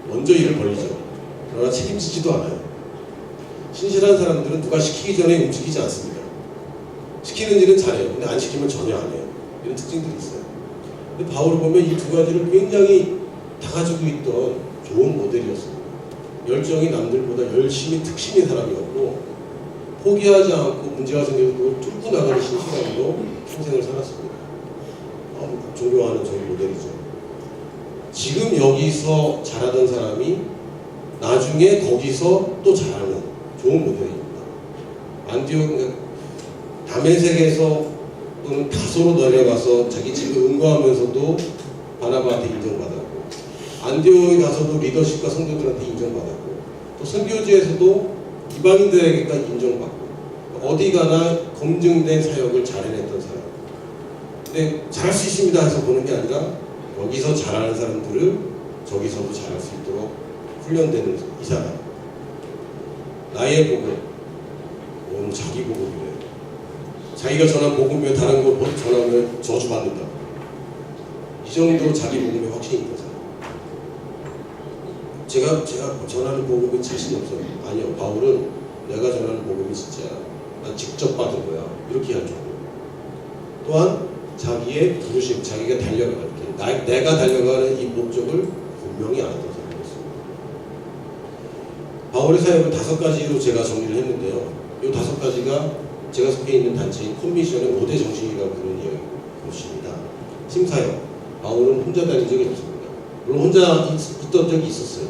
먼저 일을 벌리죠. 그러나 책임지지도 않아요. 신실한 사람들은 누가 시키기 전에 움직이지 않습니다. 시키는 일은 잘해요. 근데 안 시키면 전혀 안 해요. 이런 특징들이 있어요. 근데 바울을 보면 이 두 가지를 굉장히 다 가지고 있던 좋은 모델이었습니다. 열정이 남들보다 열심히 특심인 사람이었고 포기하지 않고 문제가 생겨도 그걸 뚫고 나가는 신실함으로 평생을 살았습니다. 존경하는 저희 모델이죠. 지금 여기서 잘하던 사람이 나중에 거기서 또 잘하는 좋은 모델입니다. 안디옥 다메섹에서 또는 다소로 내려가서 자기 집을 응거하면서도 바나바한테 인정받았고 안디옥에 가서도 리더십과 성도들한테 인정받았고 또 선교지에서도 이방인들에게까지 인정받고 어디 가나 검증된 사역을 잘 해냈던 사람. 근데 잘할 수 있습니다 해서 보는 게 아니라 여기서 잘하는 사람들을 저기서도 잘할 수 있도록 훈련되는 이 사람. 나의 복음, 자기 복음이래. 자기가 전한 복음에 다른 거 전하면 저주받는다. 정도로 자기 복음에 확신이 있는 사람. 제가 전하는 복음이 자신이 없어요. 아니요, 바울은 내가 전하는 복음이 진짜 난 직접 받은 거야. 이렇게 할 정도. 또한 자기의 부르심, 자기가 달려가는 내가 달려가는 이 목적을 분명히 알았던 사람이었습니다. 바울의 사역을 5가지로 제가 정리를 했는데요. 이 5가지가 제가 속해 있는 단체인 콤미션의 5대 정신이라고 부르는 것입니다. 심사역, 바울은 혼자 다닌 적이 없습니다. 물론 혼자 있던 적이 있었어요.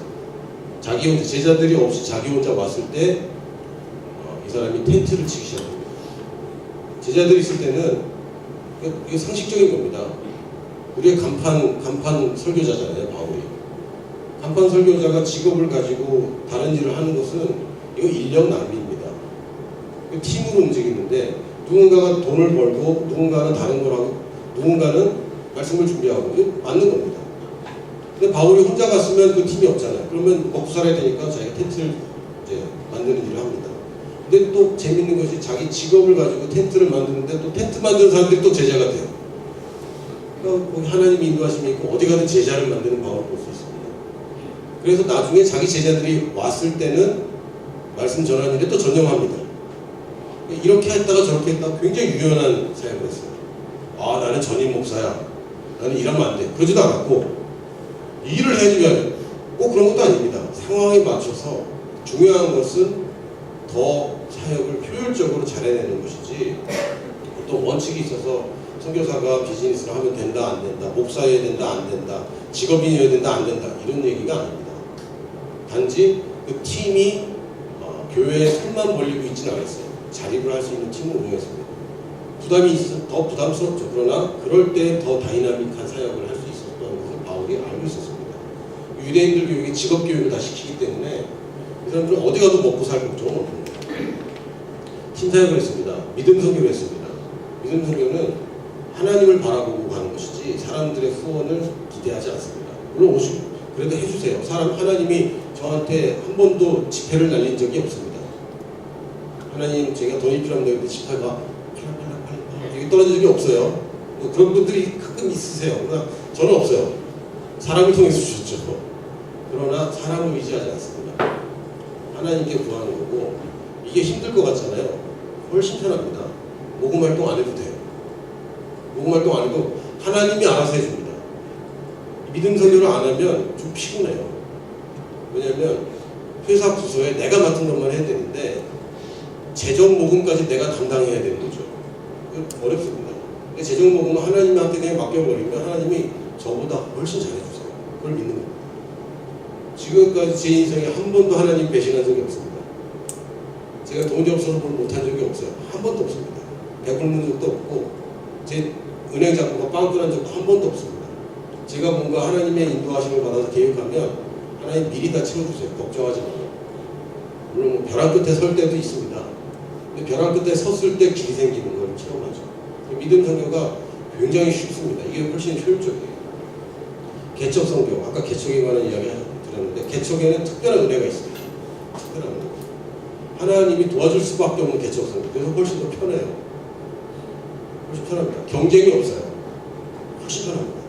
자기 혼자, 제자들이 없이 자기 혼자 왔을 때 이 사람이 텐트를 치기 시작합니다. 제자들이 있을 때는 이게 상식적인 겁니다. 우리의 간판 설교자잖아요, 바울이. 간판 설교자가 직업을 가지고 다른 일을 하는 것은 이거 인력 낭비입니다. 팀으로 움직이는데 누군가가 돈을 벌고 누군가는 다른 걸 하고 누군가는 말씀을 준비하고 이거 맞는 겁니다. 근데 바울이 혼자 갔으면 그 팀이 없잖아요. 그러면 먹고 살아야 되니까 자기가 텐트를 이제 만드는 일을 합니다. 근데 또 재밌는 것이 자기 직업을 가지고 텐트를 만드는데 또 텐트 만드는 사람들이 또 제자가 돼요. 그러니까 거기 하나님이 인도하심이 있고 어디 가든 제자를 만드는 바울을 볼 수 있습니다. 그래서 나중에 자기 제자들이 왔을 때는 말씀 전하는 일에 또 전념합니다. 이렇게 했다가 저렇게 했다가 굉장히 유연한 사역을 했어요. 아, 나는 전임 목사야. 나는 일하면 안 돼. 그러지도 않았고 일을 해주면 꼭 그런 것도 아닙니다. 상황에 맞춰서 중요한 것은 더 사역을 효율적으로 잘해내는 것이지 또 원칙이 있어서 선교사가 비즈니스를 하면 된다 안 된다, 목사여야 된다 안 된다, 직업인이어야 된다 안 된다 이런 얘기가 아닙니다. 단지 그 팀이 교회에 손만 벌리고 있지는 않았어요. 자립을 할 수 있는 팀을 운영했습니다. 부담이 있어서 더 부담스럽죠. 그러나 그럴 때 더 다이나믹한 사역을 할 수 있었던 것을 바울이 알고 있었습니다. 유대인들 교육이 직업 교육을 다 시키기 때문에 이 사람들은 어디 가도 먹고 살 걱정은 없습니다. 신사역을 했습니다. 믿음 선교를 했습니다. 믿음 선교는 하나님을 바라보고 가는 것이지 사람들의 후원을 기대하지 않습니다. 물론 오시고 그래도 해주세요. 하나님이 저한테 한 번도 지폐를 날린 적이 없습니다. 하나님 제가 돈이 필요한데 근데 지폐가 팔락팔락 이게 떨어진 적이 없어요. 뭐 그런 분들이 가끔 있으세요. 그러나 저는 없어요. 사람을 통해서 주셨죠. 그러나 사람을 의지하지 않습니다. 하나님께 구하는 거고 이게 힘들 것 같잖아요. 훨씬 편합니다. 모금 활동 안 해도 돼요. 모금 활동 안 해도 하나님이 알아서 해줍니다. 믿음 선교를 안 하면 좀 피곤해요. 왜냐하면 회사 부서에 내가 맡은 것만 해야 되는데 재정 모금까지 내가 담당해야 되는 거죠. 어렵습니다. 재정 모금은 하나님한테 그냥 맡겨버리면 하나님이 저보다 훨씬 잘해주세요. 그걸 믿는 겁니다. 지금까지 제 인생에 한 번도 하나님 배신한 적이 없습니다. 제가 돈이 없어서 뭘 못한 적이 없어요. 한 번도 없습니다. 배굶는 적도 없고 제 은행 잔고가 빵꾸난 적도 한 번도 없습니다. 제가 뭔가 하나님의 인도하심을 받아서 계획하면 하나님 미리 다 채워주세요. 걱정하지 마요. 물론 뭐 벼랑 끝에 설 때도 있습니다. 근데 벼랑 끝에 섰을 때 길이 생기는 걸 체험하죠. 믿음 선교가 굉장히 쉽습니다. 이게 훨씬 효율적이에요. 개척 선교, 아까 개척에 관한 이야기 드렸는데 개척에는 특별한 은혜가 있습니다. 특별한 은혜. 하나님이 도와줄 수밖에 없는 개척 선교. 그래서 훨씬 더 편해요. 훨씬 편합니다. 경쟁이 없어요. 훨씬 편합니다.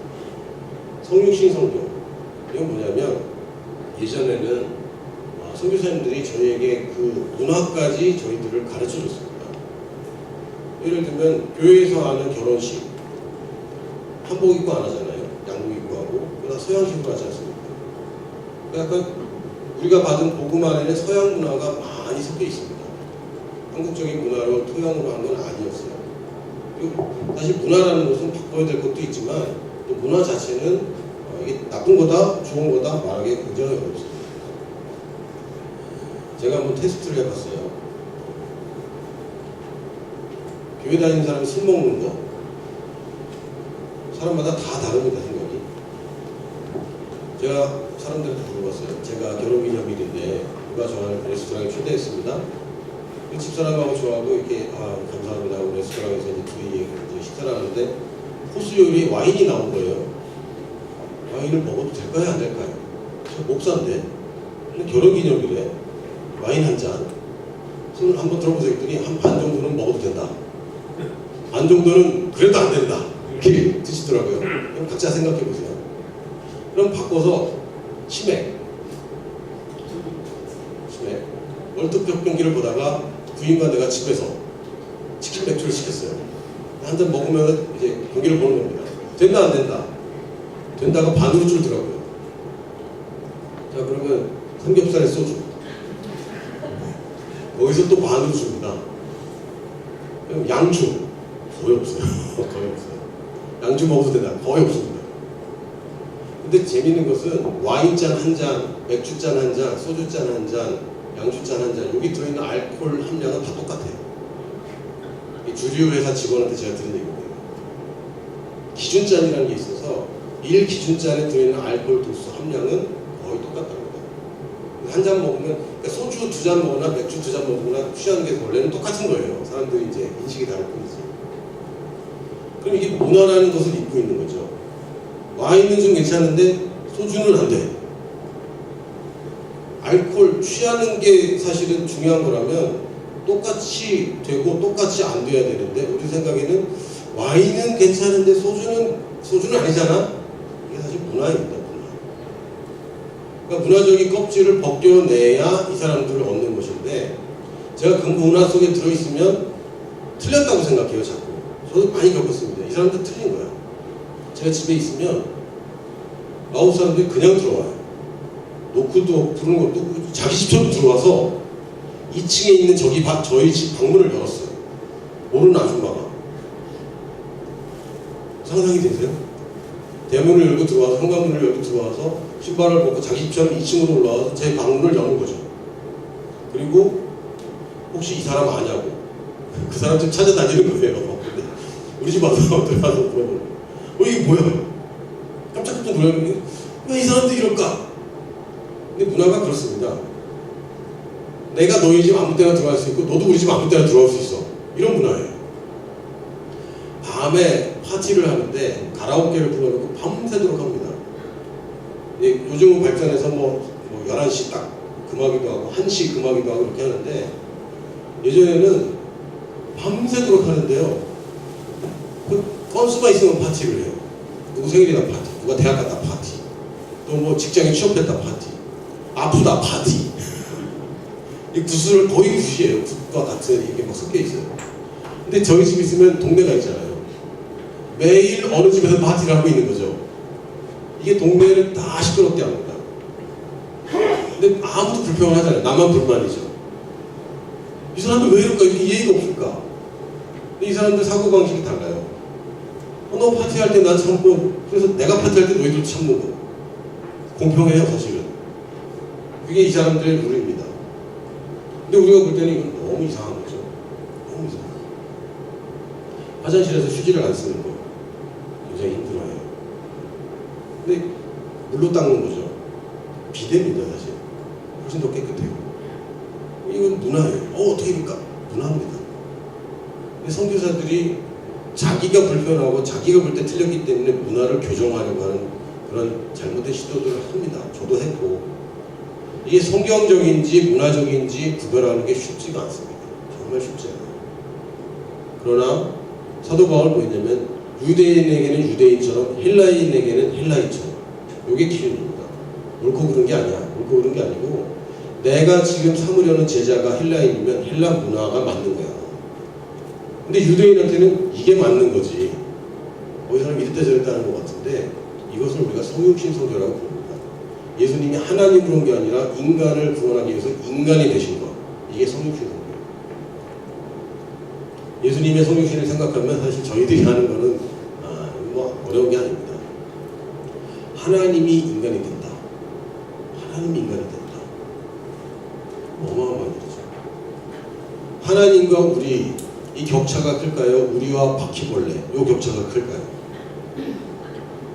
성육신 선교. 이건 뭐냐면 예전에는 선교사님들이 저희에게 그 문화까지 저희들을 가르쳐 줬습니다. 예를 들면 교회에서 하는 결혼식 한복 입고 안 하잖아요. 양복 입고 하고 그러나 서양식으로 하지 않습니까? 약간 우리가 받은 복음 안에는 서양 문화가 많이 섞여 있습니다. 한국적인 문화로 토양으로 한 건 아니었어요. 그리고 사실 문화라는 것은 바꿔야 될 것도 있지만 또 문화 자체는 이게 나쁜 거다 좋은 거다 말하기 굉장히 어렵습니다. 제가 한번 테스트를 해봤어요. 교회 다니는 사람이 술 먹는 거 사람마다 다 다릅니다. 생각이. 제가 사람들한테 물어봤어요. 제가 결혼기념일인데 누가 좋아하는 레스토랑에 초대했습니다. 그 집사람하고 저하고 이렇게 감사합니다 하고 레스토랑에서 이제 둘이 이제 식사를 하는데 코스 요리에 와인이 나온 거예요. 와인을 먹어도 될까요 안 될까요? 저 목사인데 결혼기념일에 와인 한 잔 손을 한번 들어보세요 했더니 한 반 정도는 먹어도 된다. 반 정도는 그래도 안 된다. 이렇게 드시더라고요. 그럼 각자 생각해 보세요. 그럼 바꿔서 치맥. 월드컵 경기를 보다가 부인과 내가 집에서 치킨 맥주를 시켰어요. 한 잔 먹으면 이제 경기를 보는 겁니다. 된다 안 된다? 된다가 반으로 줄더라고요. 자, 그러면 삼겹살에 소주. 거기서 또 반으로 줍니다. 그럼 양주 거의 없어요. 거의 없어요. 양주 먹어도 된다. 거의 없습니다. 근데 재밌는 것은 와인잔 한 잔, 맥주잔 한 잔, 소주잔 한 잔, 양주잔 한 잔, 여기 들어있는 알코올 함량은 다 똑같아요. 이 주류 회사 직원한테 제가 들은 얘기입니다. 기준잔이라는 게 있어서 1기준잔에 들어있는 알코올 도수 함량은 거의 똑같답니다. 한 잔 먹으면, 그러니까 소주 2잔 먹거나 맥주 2잔 먹거나 취하는 게 원래는 똑같은 거예요. 사람들이 이제 인식이 다를 뿐이지. 그럼 이게 문화라는 것을 입고 있는 거죠. 와인은 좀 괜찮은데 소주는 안 돼. 알코올 취하는 게 사실은 중요한 거라면 똑같이 되고 똑같이 안 돼야 되는데 우리 생각에는 와인은 괜찮은데 소주는 아니잖아. 이게 사실 문화입니다. 문화. 그러니까 문화적인 껍질을 벗겨내야 이 사람들을 얻는 것인데 제가 그 문화 속에 들어있으면 틀렸다고 생각해요. 자꾸. 저도 많이 겪었습니다. 이 사람들 틀린 거야. 제가 집에 있으면 라오스 사람들이 그냥 들어와요. 노크도 부르는 것도 자기 집처럼 들어와서 2층에 있는 저희 집 방문을 열었어요. 모르는 아줌마가. 상상이 되세요? 대문을 열고 들어와서, 현관문을 열고 들어와서 신발을 벗고 자기 집처럼 2층으로 올라와서 제 방문을 여는 거죠. 그리고 혹시 이 사람 아냐고. 그 사람 좀 찾아다니는 거예요. 근데 우리 집 와서 들어가서 물어보는 거예요. 이게 뭐야? 깜짝깜짝 놀랐는데 왜 이 사람들이 이럴까? 근데 문화가 그렇습니다. 내가 너희 집 아무 때나 들어갈 수 있고 너도 우리 집 아무 때나 들어올 수 있어. 이런 문화예요. 밤에 파티를 하는데 가라오케를 불러놓고 밤새도록 합니다. 요즘은 발전해서 뭐 11시 딱 금하기도 하고 1시 금하기도 하고 이렇게 하는데 예전에는 밤새도록 하는데요. 그 건수가 있으면 파티를 해요. 누구 생일이다 파티, 누가 대학 갔다 파티, 또 뭐 직장에 취업했다 파티, 아프다 파티. 이 구슬을 거의 굿이에요. 굿과 같은 이게 막 섞여 있어요. 근데 저희 집 있으면 동네가 있잖아요. 매일 어느 집에서 파티를 하고 있는 거죠. 이게 동네를 다 시끄럽게 합니다. 근데 아무도 불평을 하잖아요. 나만 불만이죠. 이 사람들 왜 이럴까? 이렇게 이해가 없을까? 근데 이 사람들 사고방식이 달라요. 너 파티할 때 난 참고, 그래서 내가 파티할 때 너희들도 참는 거. 공평해요, 사실은. 그게 이 사람들의 룰입니다. 근데 우리가 볼 때는 이건 너무 이상한 거죠. 너무 이상한 거. 화장실에서 휴지를 안 쓰는 거. 굉장히 힘들어해요. 근데 물로 닦는 거죠. 비데입니다, 사실. 훨씬 더 깨끗해요. 이건 문화예요. 어떻게 입을까? 문화입니다. 근데 선교사들이 자기가 불편하고 자기가 볼 때 틀렸기 때문에 문화를 교정하려고 하는 그런 잘못된 시도들을 합니다. 저도 했고. 이게 성경적인지 문화적인지 구별하는 게 쉽지가 않습니다. 정말 쉽지 않아요. 그러나 사도 바울 뭐냐면 유대인에게는 유대인처럼 헬라인에게는 헬라인처럼. 이게 기준입니다. 옳고 그른 게 아니야. 옳고 그른 게 아니고 내가 지금 삼으려는 제자가 헬라인이면 헬라 문화가 맞는 거야. 근데 유대인한테는 이게 맞는 거지. 이 사람이 이랬다 저랬다 하는 것 같은데 이것을 우리가 성육신 성교라고 부릅니다. 예수님이 하나님으로 온 게 아니라 인간을 구원하기 위해서 인간이 되신 것. 이게 성육신 성교예요. 예수님의 성육신을 생각하면 사실 저희들이 하는 거는 뭐 어려운 게 아닙니다. 하나님이 인간이 된다. 하나님이 인간이 된다. 어마어마한 일이죠. 하나님과 우리 이 격차가 클까요? 우리와 바퀴벌레 이 격차가 클까요?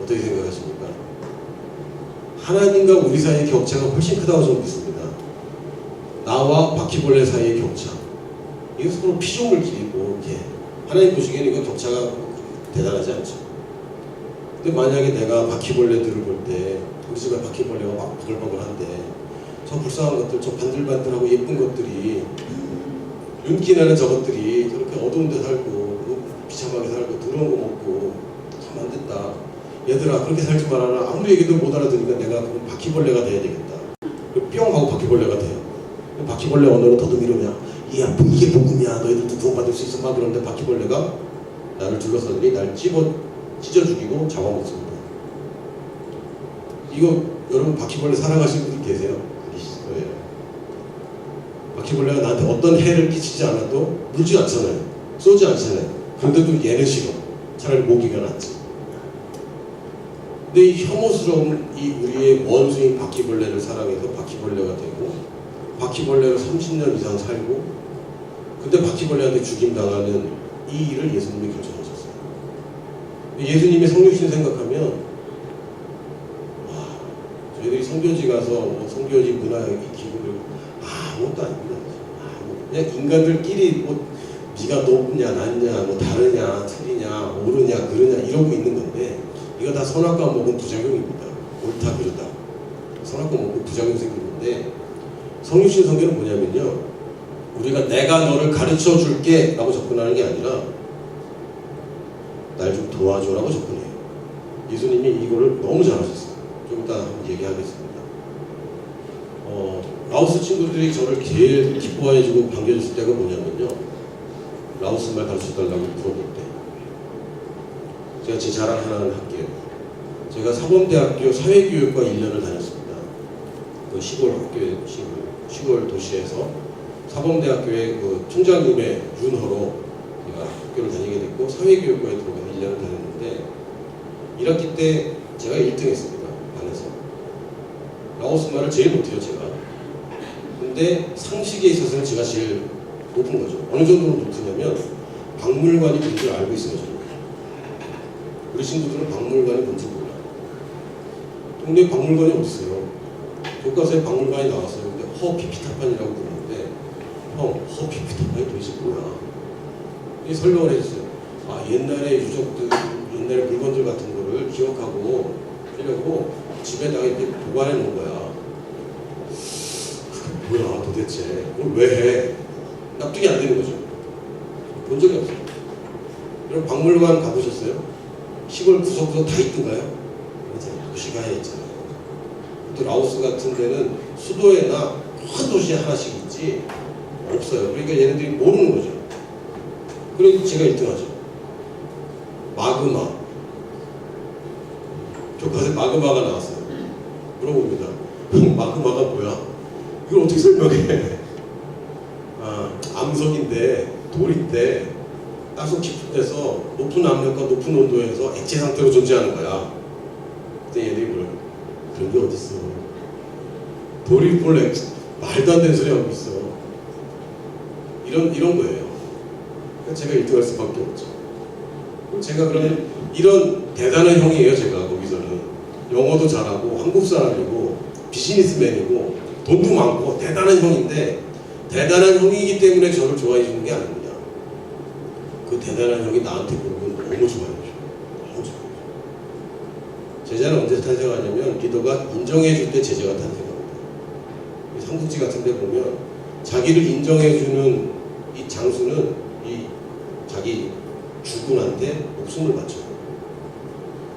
어떻게 생각하십니까? 하나님과 우리 사이의 격차가 훨씬 크다고 저는 믿습니다. 나와 바퀴벌레 사이의 격차. 이거 서로 피조물 길이고 이렇게 하나님 보시기에는 이거 격차가 대단하지 않죠. 근데 만약에 내가 바퀴벌레들을 볼 때 우리 집에 바퀴벌레가 막 바글바글한데 저 불쌍한 것들, 저 반들반들하고 예쁜 것들이 윤기 나는 저것들이 저렇게 어두운 데 살고 비참하게 살고 더러운 거 먹고 얘들아 그렇게 살지 말아라. 아무리 얘기도 못 알아듣으니까 내가 그럼 바퀴벌레가 돼야 되겠다. 뿅 하고 바퀴벌레가 돼요. 바퀴벌레 언어로 더듬이려면 야 이게 복음이야. 너희들도 구원받을 수 있어. 막 그러는데 바퀴벌레가 나를 둘러싸더니 날 찢어 죽이고 잡아먹습니다. 이거 여러분 바퀴벌레 사랑하시는 분들 계세요? 계실 거예요. 바퀴벌레가 나한테 어떤 해를 끼치지 않아도 물지 않잖아요. 쏘지 않잖아요. 그런데도 얘는 싫어. 차라리 모기가 낫지. 근데 이 혐오스러운 이 우리의 원수인 바퀴벌레를 사랑해서 바퀴벌레가 되고 바퀴벌레로 30년 이상 살고 근데 바퀴벌레한테 죽임당하는 이 일을 예수님이 결정하셨어요. 예수님의 성육신 생각하면 와, 저희들이 성교지 가서 뭐 성교지 문화의 기구를 아무것도 아닙니다. 그냥 인간들끼리 뭐 네가 높냐 낮냐 뭐 다르냐 틀리냐 옳으냐 그르냐 이러고 있는 건데 이거 다 선악과 먹은 부작용입니다. 옳다 그르다 선악과 먹고 부작용 생기는데 성육신 성경은 뭐냐면요 우리가 내가 너를 가르쳐 줄게 라고 접근하는 게 아니라 날 좀 도와줘 라고 접근해요. 예수님이 이거를 너무 잘하셨어요. 좀 이따 한번 얘기하겠습니다. 라오스 친구들이 저를 제일 기뻐해주고 반겨줬을 때가 뭐냐면요 라오스 말 가르쳐달라고 물어볼 때 제가 제 자랑 하나는 할게요. 제가 사범대학교 사회교육과 1년을 다녔습니다. 그 시골 학교에 시골 도시에서 사범대학교의 그 총장님의 윤허로 제가 학교를 다니게 됐고 사회교육과에 들어가서 1년을 다녔는데 1학기 때 제가 1등 했습니다. 반에서. 라오스 말을 제일 못해요 제가. 근데 상식에 있어서는 제가 제일 높은 거죠. 어느 정도로 높으냐면 박물관이 뭔지 알고 있어요. 우리 친구들은 박물관이 뭔지 몰라요. 동네에 박물관이 없어요. 교과서에 박물관이 나왔어요. 근데 허피피타판이라고 부르는데 형 허피피타판이 도대체 뭐야? 이 설명을 해주세요. 옛날에 유적들, 옛날에 물건들 같은 거를 기억하고 하려고 집에다가 이렇게 보관해 놓은 거야. 그게 뭐야 도대체? 그걸 왜 해? 납득이 안 되는 거죠. 본 적이 없어요. 여러분 박물관 가보셨어요? 시골 구석구석 다 있던가요? 맞아요. 도시가에 있잖아요. 또 라오스 같은 데는 수도에나 큰 도시에 하나씩 있지 없어요. 그러니까 얘네들이 모르는 거죠. 그래서 제가 1등하죠. 마그마. 교과서에 마그마가 나왔어요. 물어봅니다. 마그마가 뭐야? 이걸 어떻게 설명해? 암석인데 돌인데 땅속 깊은 데서 높은 압력과 높은 온도에서 액체 상태로 존재하는 거야. 그때 얘들이 뭐라고? 그런 게 어딨어? 돌이 뭘 말도 안 되는 소리 하고 있어. 이런 거예요. 제가 1등할 수밖에 없죠. 제가 그러면 이런 대단한 형이에요. 제가 거기서는 영어도 잘하고 한국 사람이고 비즈니스맨이고 돈도 많고 대단한 형인데 대단한 형이기 때문에 저를 좋아해 주는 게 아닙니다. 그 대단한 형이 나한테 보면 너무 좋아해 줘. 너무 좋아해 줘. 제자는 언제 탄생하냐면 리더가 인정해 줄 때 제자가 탄생합니다. 삼국지 같은 데 보면 자기를 인정해 주는 이 장수는 이 자기 주군한테 목숨을 바쳐요.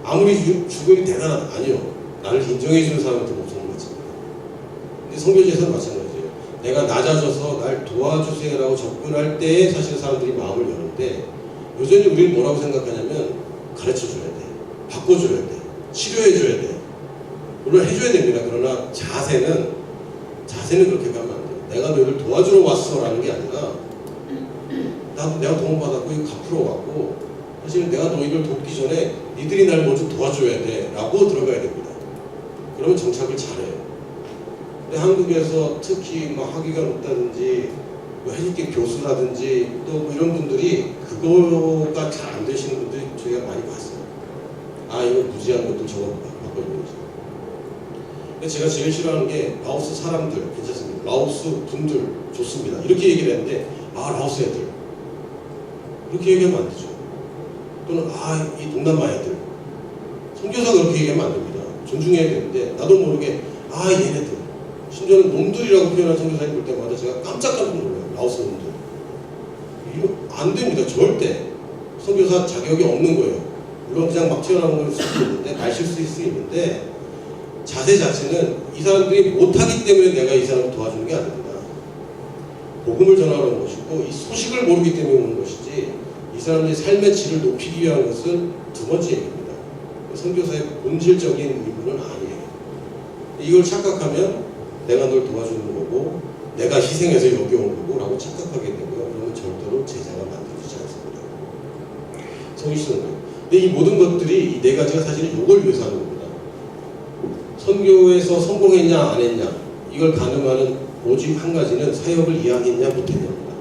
아무리 주군이 대단하다 아니요. 나를 인정해 주는 사람한테 목숨을 바칩니다. 근데 선교지에서는 마찬가지예요. 내가 낮아져서 날 도와주세요라고 접근할 때에 사실 사람들이 마음을 여는데 여전히 우리는 뭐라고 생각하냐면 가르쳐줘야 돼. 바꿔줘야 돼. 치료해줘야 돼. 물론 해줘야 됩니다. 그러나 자세는 그렇게 가면 안 돼요. 내가 너희를 도와주러 왔어라는 게 아니라 나도 내가 도움받았고 이거 갚으러 왔고 사실은 내가 너희를 돕기 전에 니들이 날 먼저 도와줘야 돼 라고 들어가야 됩니다. 그러면 정착을 잘해요. 근데 한국에서 특히 뭐 학위가 높다든지 뭐 해줄게 교수라든지 또 뭐 이런 분들이 그거가 잘 안 되시는 분들이 저희가 많이 봤어요. 이거 무지한 것도 저거 바꿔주는 거지. 근데 제가 제일 싫어하는 게 라오스 사람들 괜찮습니다. 라오스 분들 좋습니다. 이렇게 얘기를 했는데 라오스 애들 그렇게 얘기하면 안 되죠. 또는 이 동남아 애들 선교사가 그렇게 얘기하면 안 됩니다. 존중해야 되는데 나도 모르게 얘네들 심지어는 놈들이라고 표현한 선교사를 볼 때마다 제가 깜짝깜짝 놀라요. 라오스 놈들 이거 안 됩니다. 절대 선교사 자격이 없는 거예요. 물론 그냥 막 튀어나온 걸 수도 있는데, 말실수일 수 있는데, 자세 자체는 이 사람들이 못하기 때문에 내가 이 사람을 도와주는 게 아닙니다. 복음을 전하러 온 것이고, 이 소식을 모르기 때문에 오는 것이지, 이 사람들의 삶의 질을 높이기 위한 것은 두 번째 얘기입니다. 선교사의 본질적인 의무는 아니에요. 이걸 착각하면 내가 널 도와주는 거고, 내가 희생해서 여기 온 거고 라고 착각하게 되고요. 그러면 절대로 제자가 만들어지지 않습니다. 성실한 거예요. 근데 이 모든 것들이 이 네 가지가 사실은 이걸 위해서 하는 겁니다. 선교에서 성공했냐 안 했냐, 이걸 가늠하는 오직 한 가지는 사역을 이해하겠냐 못했냐입니다.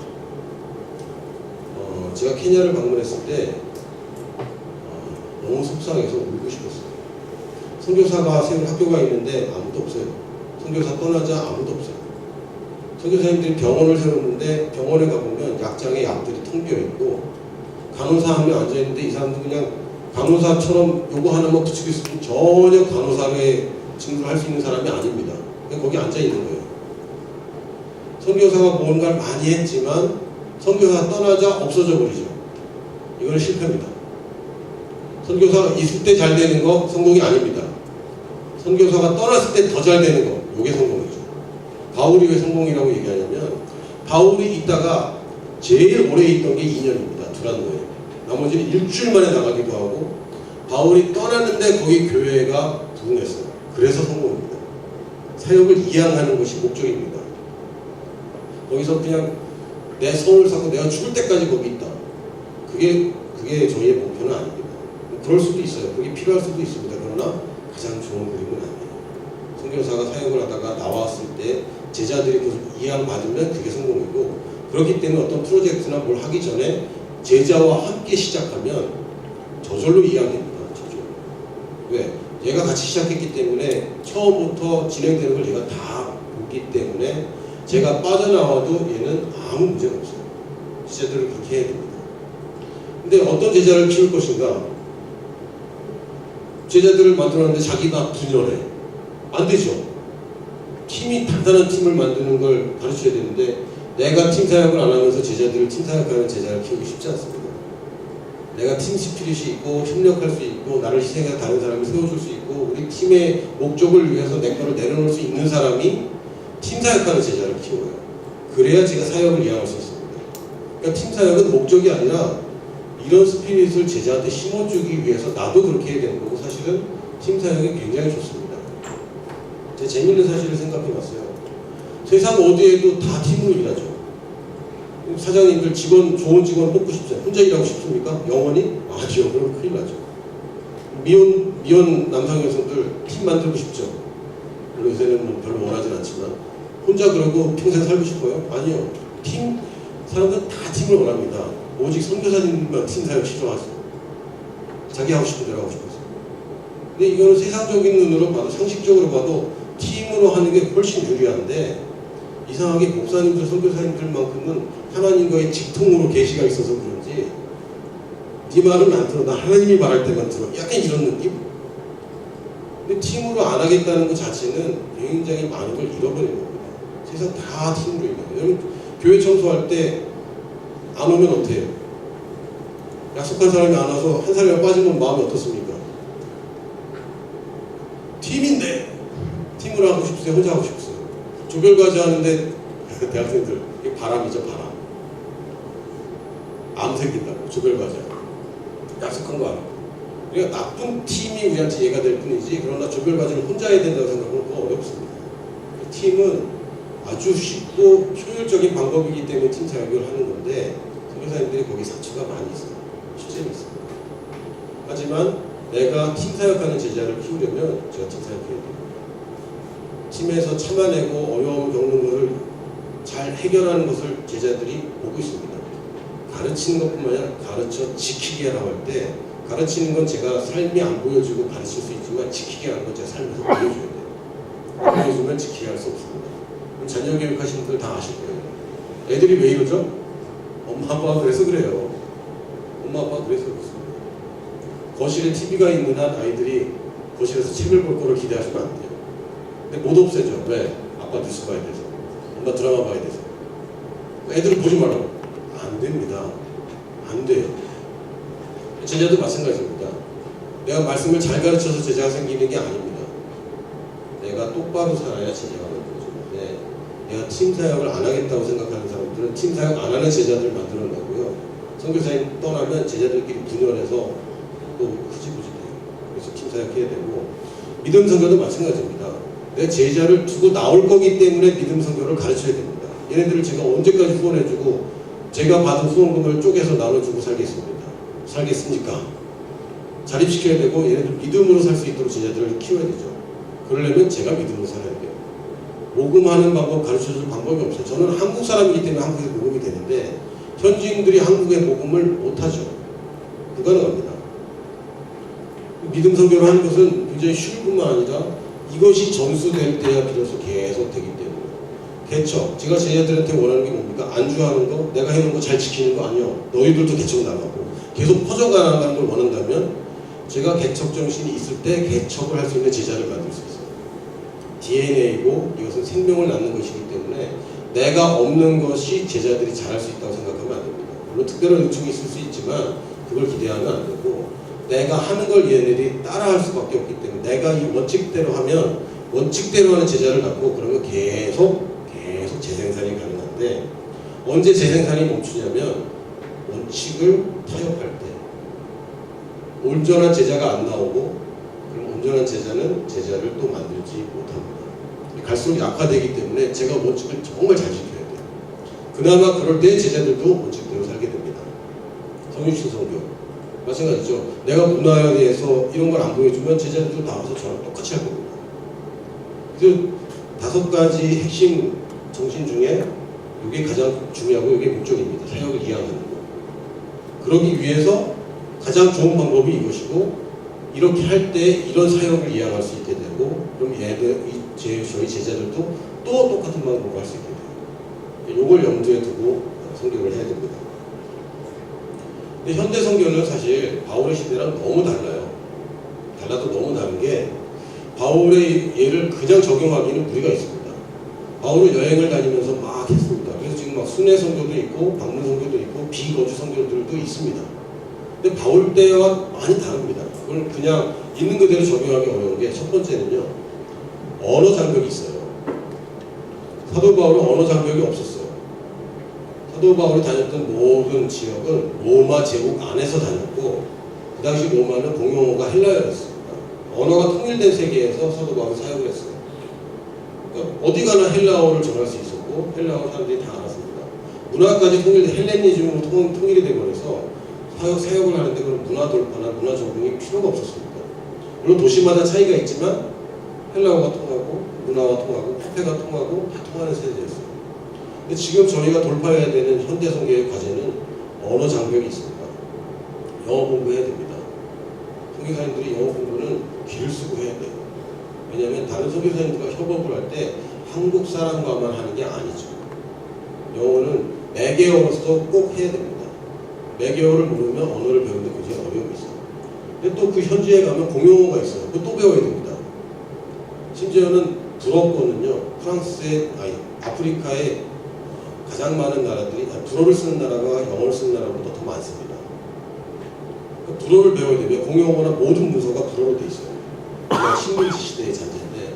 제가 케냐를 방문했을 때 너무 속상해서 울고 싶었어요. 선교사가 세운 학교가 있는데 아무도 없어요. 선교사 떠나자 아무도 없어요. 선교사님들이 병원을 세웠는데 병원에 가보면 약장에 약들이 텅 비어있고, 간호사 한 명 앉아있는데 이 사람도 그냥 간호사처럼 요거 하나만 붙이고 있으면 전혀 간호사의 직무를 할 수 있는 사람이 아닙니다. 그냥 거기 앉아있는 거예요. 선교사가 뭔가를 많이 했지만 선교사가 떠나자 없어져 버리죠. 이거는 실패입니다. 선교사가 있을 때 잘 되는 거 성공이 아닙니다. 선교사가 떠났을 때 더 잘 되는 거, 이게 성공이죠. 바울이 왜 성공이라고 얘기하냐면, 바울이 있다가 제일 오래 있던 게 2년입니다. 두란노에. 나머지는 일주일 만에 나가기도 하고, 바울이 떠났는데 거기 교회가 부흥했어요. 그래서 성공입니다. 사역을 이양하는 것이 목적입니다. 거기서 그냥 내 성을 쌓고 내가 죽을 때까지 거기 있다, 그게 저희의 목표는 아닙니다. 그럴 수도 있어요. 그게 필요할 수도 있습니다. 그러나 가장 좋은 그림은 아니에요. 선교사가 사역을 하다가 나왔을 때 제자들이 계속 이양받으면 그게 성공이고, 그렇기 때문에 어떤 프로젝트나 뭘 하기 전에 제자와 함께 시작하면 저절로 이양됩니다. 저절로. 왜? 얘가 같이 시작했기 때문에 처음부터 진행되는 걸 얘가 다 보기 때문에 제가 빠져나와도 얘는 아무 문제가 없어요. 제자들을 그렇게 해야 됩니다. 근데 어떤 제자를 키울 것인가? 제자들을 만들었는데 자기가 분열해. 안 되죠. 팀이 단단한 팀을 만드는 걸 가르쳐야 되는데, 내가 팀 사역을 안 하면서 제자들을 팀 사역하는 제자를 키우기 쉽지 않습니다. 내가 팀 스피릿이 있고 협력할 수 있고 나를 희생해서 다른 사람을 세워줄 수 있고 우리 팀의 목적을 위해서 내 거를 내려놓을 수 있는 사람이 팀 사역하는 제자를 키워요. 그래야 제가 사역을 이해할 수 있습니다. 그러니까 팀 사역은 목적이 아니라 이런 스피릿을 제자한테 심어주기 위해서 나도 그렇게 해야 되는 거고, 사실은 팀 사역이 굉장히 좋습니다. 제가 재밌는 사실을 생각해 봤어요. 세상 어디에도 다 팀으로 일하죠. 사장님들 좋은 직원 뽑고 싶잖아요. 혼자 일하고 싶습니까? 영원히? 아니요. 그럼 큰일 나죠. 미혼 남성 여성들 팀 만들고 싶죠. 물론 요새는 뭐 별로 원하진 않지만, 혼자 그러고 평생 살고 싶어요? 아니요. 사람들은 다 팀을 원합니다. 오직 선교사님만 팀 사역 싫어하죠. 자기 하고 싶은 대로 하고 싶어서. 근데 이거는 세상적인 눈으로 봐도, 상식적으로 봐도 팀으로 하는 게 훨씬 유리한데, 이상하게 목사님들, 선교사님들만큼은 하나님과의 직통으로 계시가 있어서 그런지 네 말은 안 들어, 나 하나님이 말할 때만 들어, 약간 이런 느낌? 근데 팀으로 안 하겠다는 것 자체는 굉장히 많은 걸 잃어버리는 겁니다. 세상 다 팀으로 일해요. 여러분 교회 청소할 때 안 오면 어때요? 약속한 사람이 안 와서 한 사람이 빠지면 마음이 어떻습니까? 팀인데 팀으로 하고 싶으세요? 혼자 하고 싶으세요? 조별과제 하는데 대학생들, 이게 바람이죠, 바람. 암 생긴다고, 조별과제. 약속한 거 알아. 그러니까 나쁜 팀이 우리한테 이해가 될 뿐이지, 그러나 조별과제를 혼자 해야 된다고 생각하면 더 어렵습니다. 팀은 아주 쉽고 효율적인 방법이기 때문에 팀 사역을 하는 건데, 선교사님들이 거기 사추가 많이 있어요. 실제로 있습니다. 하지만 내가 팀 사역하는 제자를 키우려면 제가 팀 사역해야 돼요. 팀에서 참아내고 어려움을 겪는 것을 잘 해결하는 것을 제자들이 보고 있습니다. 가르치는 것뿐만 아니라 가르쳐 지키게 하라고 할 때, 가르치는 건 제가 삶이 안 보여주고 가르칠 수 있지만 지키게 하는 건 제가 삶에서 보여줘야 돼요. 안 보여주면 지키게 할 수 없습니다. 자녀 교육하시는 분들 다 아실 거예요. 애들이 왜 이러죠? 엄마 아빠가 그래서 그래요. 엄마 아빠가 그래서 그렇습니다. 거실에 TV가 있는 한 아이들이 거실에서 책을 볼 거를 기대하시면 안 돼요. 근데 못 없애죠. 왜? 아빠 뉴스 봐야 돼서, 엄마 드라마 봐야 돼서. 애들을 보지 말라고. 안 됩니다. 안 돼요. 제자도 마찬가지입니다. 내가 말씀을 잘 가르쳐서 제자가 생기는 게 아닙니다. 내가 똑바로 살아야 제자가 만들어지는데, 내가 팀 사역을 안 하겠다고 생각하는 사람들은 팀 사역 안 하는 제자들 만들어내고요. 선교사님 떠나면 제자들끼리 분열해서 또 흐지부지 돼요. 그래서 팀 사역해야 되고, 믿음 선교도 마찬가지입니다. 내 제자를 두고 나올 거기 때문에 믿음 선교를 가르쳐야 됩니다. 얘네들을 제가 언제까지 후원해주고 제가 받은 후원금을 쪼개서 나눠주고 살겠습니까? 자립시켜야 되고 얘네들 믿음으로 살 수 있도록 제자들을 키워야 되죠. 그러려면 제가 믿음으로 살아야 돼요. 모금하는 방법 가르쳐줄 방법이 없어요. 저는 한국 사람이기 때문에 한국에서 모금이 되는데 현지인들이 한국에 모금을 못하죠. 불가능합니다. 믿음 선교를 하는 것은 굉장히 쉬울 뿐만 아니라 이것이 전수될 때야 비로소 계속 되기 때문에. 개척, 제가 제자들한테 원하는 게 뭡니까? 안주하는 거, 내가 해놓은 거 잘 지키는 거 아니요. 너희들도 개척 나가고 계속 퍼져가는 걸 원한다면 제가 개척 정신이 있을 때 개척을 할 수 있는 제자를 만들 수 있어요. DNA이고 이것은 생명을 낳는 것이기 때문에 내가 없는 것이 제자들이 잘할 수 있다고 생각하면 안 됩니다. 물론 특별한 요청이 있을 수 있지만 그걸 기대하면 안 되고, 내가 하는 걸 얘네들이 따라할 수밖에 없기 때문에 내가 이 원칙대로 하면 원칙대로 하는 제자를 낳고 그러면 계속 재생산이 가능한데, 언제 재생산이 멈추냐면 원칙을 타협할 때. 온전한 제자가 안 나오고, 그럼 온전한 제자는 제자를 또 만들지 못합니다. 갈수록 약화되기 때문에 제가 원칙을 정말 잘 지켜야 돼요. 그나마 그럴 때 제자들도 원칙대로 살게 됩니다. 성육신 성교 마찬가지죠. 내가 문화에 대해서 이런 걸 안 보여주면 제자들도 나와서 저랑 똑같이 할 겁니다. 그래서 5가지 핵심 정신 중에 이게 가장 중요하고 이게 목적입니다. 사역을 이해하는 거. 그러기 위해서 가장 좋은 방법이 이것이고, 이렇게 할 때 이런 사역을 이해할 수 있게 되고, 그럼 저희 제자들도 또 똑같은 방법을 할 수 있게 돼요. 이걸 염두에 두고 선교를 해야 됩니다. 근데 현대 선교는 사실 바울의 시대랑 너무 달라요. 달라도 너무 다른 게, 바울의 예를 그냥 적용하기는 무리가 있습니다. 바울은 여행을 다니면서 막 했습니다. 그래서 지금 막 순회 선교도 있고 방문 선교도 있고 비거주 선교들도 있습니다. 근데 바울 때와 많이 다릅니다. 그걸 그냥 있는 그대로 적용하기 어려운 게, 첫 번째는요, 언어 장벽이 있어요. 사도 바울은 언어 장벽이 없었어요. 사도 바울이 다녔던 모든 지역은 로마 제국 안에서 다녔고, 그 당시 로마는 공용어가 헬라어였습니다. 언어가 통일된 세계에서 사도 바울이 사역을 했어요. 그러니까 어디 가나 헬라어를 전할 수 있었고 헬라어 사람들이 다 알았습니다. 문화까지 통일돼 헬레니즘으로 통일이 되버려서 사역을 하는데 그런 문화 돌파나 문화 적응이 필요가 없었습니다. 물론 도시마다 차이가 있지만 헬라어가 통하고 문화가 통하고 화폐가 통하고 다 통하는 세대였어요. 근데 지금 저희가 돌파해야 되는 현대 선교의 과제는 언어 장벽이 있습니다. 영어 공부해야 됩니다. 선교사님들이 영어 공부는 기를 쓰고 해야 돼요. 왜냐하면 다른 선교사님들과 협업을 할 때 한국 사람과만 하는 게 아니죠. 영어는 매개어로서 꼭 해야 됩니다. 매개어를 모르면 언어를 배우는데 굉장히 어려움이 있어요. 근데 또 그 현지에 가면 공용어가 있어요. 그거 또 배워야 됩니다. 심지어는 불어권은요, 아프리카의 가장 많은 나라들이 불어를 쓰는 나라가 영어를 쓰는 나라보다 더 많습니다. 그러니까 불어를 배워야 되면 공용어나 모든 문서가 불어로 돼 있어요. 식민지 시대의 잔재인데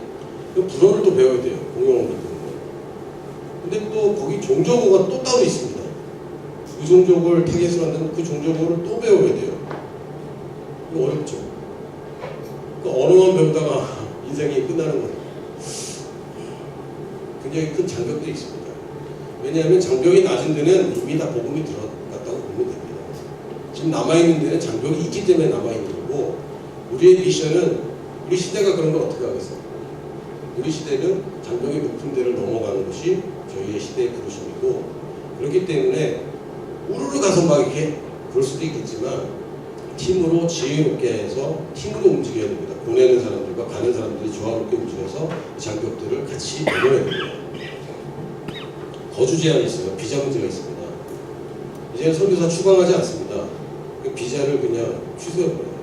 불어를 또 배워야 돼요. 공용어를 배우는 거. 근데 또 거기 종족어가 또 따로 있습니다. 그 종족을 타겟으로 한다면 그 종족어를 또 배워야 돼요. 이거 어렵죠. 그러니까 언어만 배우다가 인생이 끝나는 거예요. 굉장히 큰 장벽들이 있습니다. 왜냐하면 장벽이 낮은 데는 이미 다 복음이 들어갔다고 보면 됩니다. 지금 남아있는 데는 장벽이 있기 때문에 남아있는 거고, 우리의 미션은, 우리 시대가 그런 걸 어떻게 하겠어요? 우리 시대는 장벽이 높은 데를 넘어가는 것이 저희의 시대의 부르심이고, 그렇기 때문에 우르르 가서 막 이렇게 그럴 수도 있겠지만 팀으로 지혜롭게 해서 팀으로 움직여야 됩니다. 보내는 사람들과 가는 사람들이 조화롭게 움직여서 장벽들을 같이 넘어야 됩니다. 거주 제한이 있어요. 비자 문제가 있습니다. 이제는 선교사 추방하지 않습니다. 그 비자를 그냥 취소해버려요.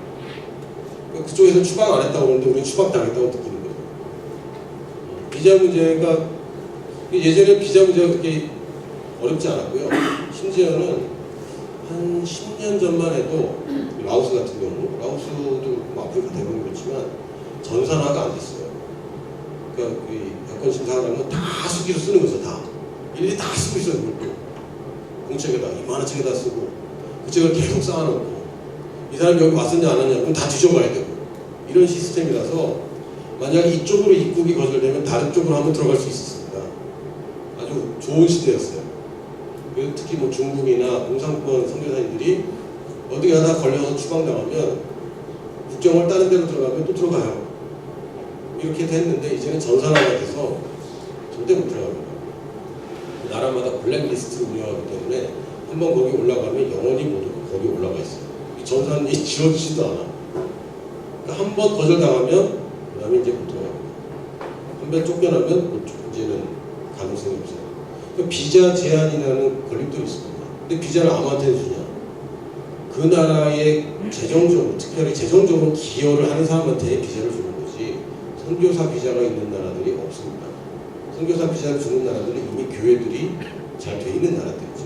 그쪽에서 추방 안 했다고 그러는데 우리는 추방 당했다고 느끼는 거예요. 비자 문제가, 예전에 비자 문제가 그렇게 어렵지 않았고요. 심지어는 한 10년 전만 해도 라오스 같은 경우, 복수도 뭐 아프리카 대부분 그렇지만 전산화가 안 됐어요. 그러니까 여권 심사하려면 다 수기로 쓰는 거죠. 다 일일이 다 쓰고 있어요. 그걸 공책에다 이만한 책에다 쓰고 그 책을 계속 쌓아놓고 이 사람이 여기 왔었냐 안 왔냐 그럼 다 뒤져봐야 되고 이런 시스템이라서 만약 이쪽으로 입국이 거절되면 다른 쪽으로 한번 들어갈 수 있었습니다. 아주 좋은 시대였어요. 그리고 특히 뭐 중국이나 공산권 선교사님들이 어디 가다 걸려서 추방당하면 국경을 다른 데로 들어가면 또 들어가요. 이렇게 했는데 이제는 전산화가 돼서 절대 못 들어갑니다. 나라마다 블랙리스트를 운영하기 때문에 한번 거기 올라가면 영원히 못 오고 거기 올라가 있어요. 이 전산이 지워지지도 않아. 그러니까 한 번 거절당하면 그 다음에 이제 못 들어갑니다. 한 번 쫓겨나면 이제는 가능성이 없어요. 그러니까 비자 제한이라는 권리도 있습니다. 근데 비자를 아무한테 주냐? 그 나라의 재정적으로, 특별히 재정적으로 기여를 하는 사람한테 비자를 주는 거지 선교사 비자가 있는 나라들이 없습니다. 선교사 비자를 주는 나라들은 이미 교회들이 잘 돼 있는 나라들이죠.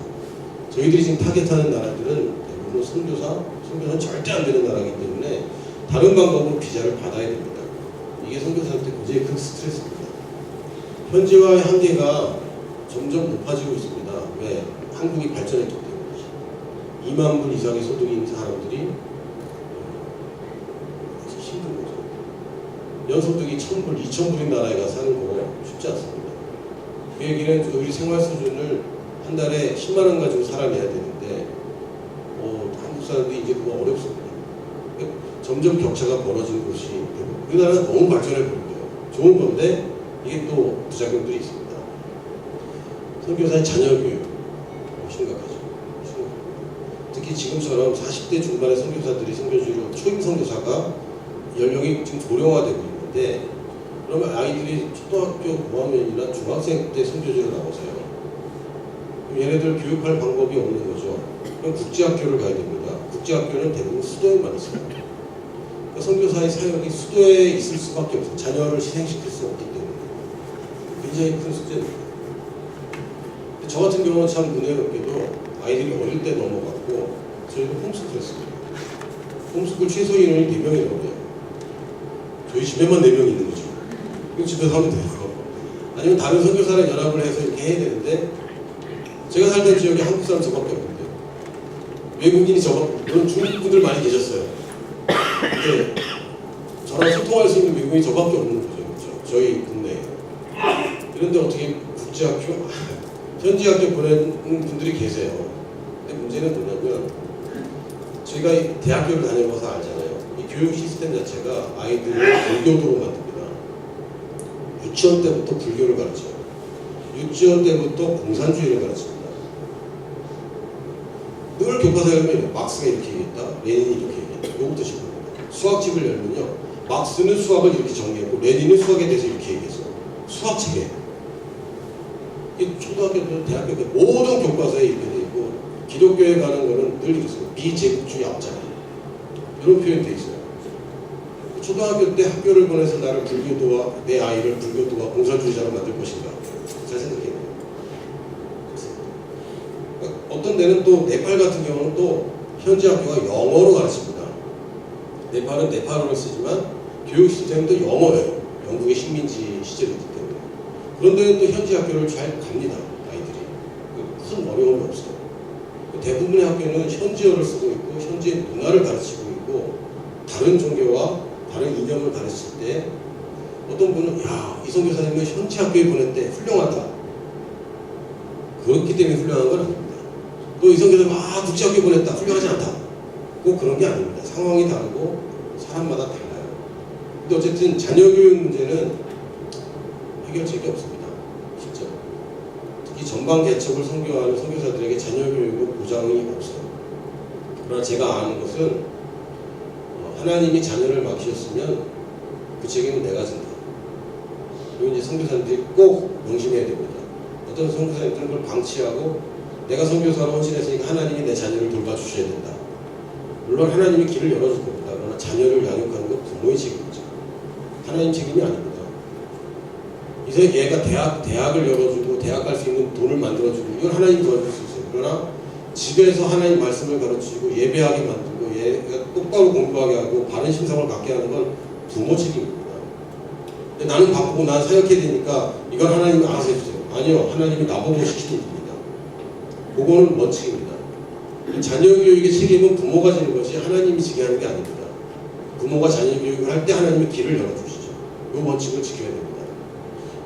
저희들이 지금 타겟하는 나라들은 대부분 선교사는 절대 안 되는 나라이기 때문에 다른 방법으로 비자를 받아야 됩니다. 이게 선교사한테 굉장히 큰 스트레스입니다. 현지화의 한계가 점점 높아지고 있습니다. 왜? 한국이 발전했기 때문에 2만 불 이상의 소득이 있는 사람들이 힘든 거죠. 연소득이 1,000불, 2,000불인 나라에 가서 사는 거 쉽지 않습니다. 그 얘기는 우리 생활 수준을 한 달에 10만 원 가지고 살아내야 되는데 한국 사람들이 이제 그거 어렵습니다. 점점 격차가 벌어지는 곳이 우리나라는 너무 발전해 보이고요. 좋은 건데 이게 또 부작용들이 있습니다. 선교사의 자녀 교육 심각하죠. 특히 지금처럼 40대 중반의 선교사들이 선교주로 초임 선교사가 연령이 지금 고령화되고 있는데 그러면 아이들이 초등학교 고학년이나 중학생 때 선교주로 나오세요. 그럼 얘네들 교육할 방법이 없는 거죠. 그럼 국제학교를 가야 됩니다. 국제학교는 대부분 수도에만 있어요. 그러니까 선교사의 사역이 수도에 있을 수밖에 없어요. 자녀를 희생시킬 수 없기 때문에 굉장히 큰 숙제입니다. 저 같은 경우는 참 은혜롭게도 아이들이 어릴 때 넘어갔고 저희도 홈스쿨 했습니다. 홈스쿨 최소 인원이 4명이 넘어요. 저희 집에만 4명 있는 거죠. 그럼 집에서 하면 돼요. 아니면 다른 선교사랑 연합을 해서 이렇게 해야 되는데 제가 살던 지역에 한국 사람 저밖에 없는데 외국인이 물론 중국 분들 많이 계셨어요. 근데 저랑 소통할 수 있는 외국인이 저밖에 없는 거죠. 그렇죠? 저희 국내에. 그런데 어떻게 국제학교? 현지 학교 보내는 분들이 계세요. 근데 문제는 뭐냐면 저희가 대학교를 다녀봐서 알잖아요. 이 교육 시스템 자체가 아이들을 불교도로 만듭니다. 유치원 때부터 불교를 가르쳐요. 유치원 때부터 공산주의를 가르칩니다. 늘 교과서에 보면 막스가 이렇게 얘기했다, 레닌이 이렇게 얘기했다. 이거부터 시작합니다. 수학집을 열면요, 막스는 수학을 이렇게 정리했고 레닌은 수학에 대해서 이렇게 얘기했어요. 수학책에. 초등학교 때 대학교 때 모든 교과서에 이렇게 돼 있고 기독교에 가는 거는 늘 이렇습니다. 비제국주의 앞자리 이런 표현이 돼 있어요. 초등학교 때 학교를 보내서 나를 불교도와 내 아이를 불교도와 공산주의자로 만들 것인가 잘 생각해요. 어떤 데는 또 네팔 같은 경우는 또 현지 학교가 영어로 가르칩니다. 네팔은 네팔어를 쓰지만 교육 시스템도 영어예요. 영국의 식민지 시절이기 때문에. 그런데 또 현지 학교를 잘 갑니다. 아이들이. 큰 어려움이 없어요. 대부분의 학교는 현지어를 쓰고 있고 현지의 문화를 가르치고 있고 다른 종교와 다른 이념을 가르칠 때 어떤 분은 이 선교사님은 현지 학교에 보냈대. 훌륭하다. 그렇기 때문에 훌륭한 건 아닙니다. 또 이 선교사님 국제학교에 보냈다. 훌륭하지 않다. 꼭 그런 게 아닙니다. 상황이 다르고 사람마다 달라요. 근데 어쨌든 자녀 교육 문제는 해결책이 없습니다. 진짜. 특히 전방 개척을 선교하는 선교사들에게 자녀 교육은 보장이 없어요. 그러나 제가 아는 것은 하나님이 자녀를 맡기셨으면 그 책임은 내가 진다. 그리고 이제 선교사님들이 꼭 명심해야 됩니다. 어떤 선교사님들은 그걸 방치하고 내가 선교사로 헌신했으니까 하나님이 내 자녀를 돌봐주셔야 된다. 물론 하나님이 길을 열어줄 겁니다. 그러나 자녀를 양육하는 건 부모의 책임이죠. 하나님 책임이 아닙니다. 이제 얘가 대학을 열어주고 대학 갈 수 있는 돈을 만들어주고 이건 하나님이 도와줄 수 있어요. 그러나 집에서 하나님 말씀을 가르치고 예배하게 만들고 똑바로 공부하게 하고 바른 심성을 갖게 하는 건 부모 책임입니다. 근데 나는 바쁘고 난 사역해야 되니까 이건 하나님이 알아서 해주세요. 아니요, 하나님이 나보고 시키는 일입니다. 그거는 원칙입니다. 자녀 교육의 책임은 부모가 지는 것이 하나님이 지게 하는 게 아닙니다. 부모가 자녀 교육을 할 때 하나님이 길을 열어주시죠. 이 원칙을 지켜야 됩니다.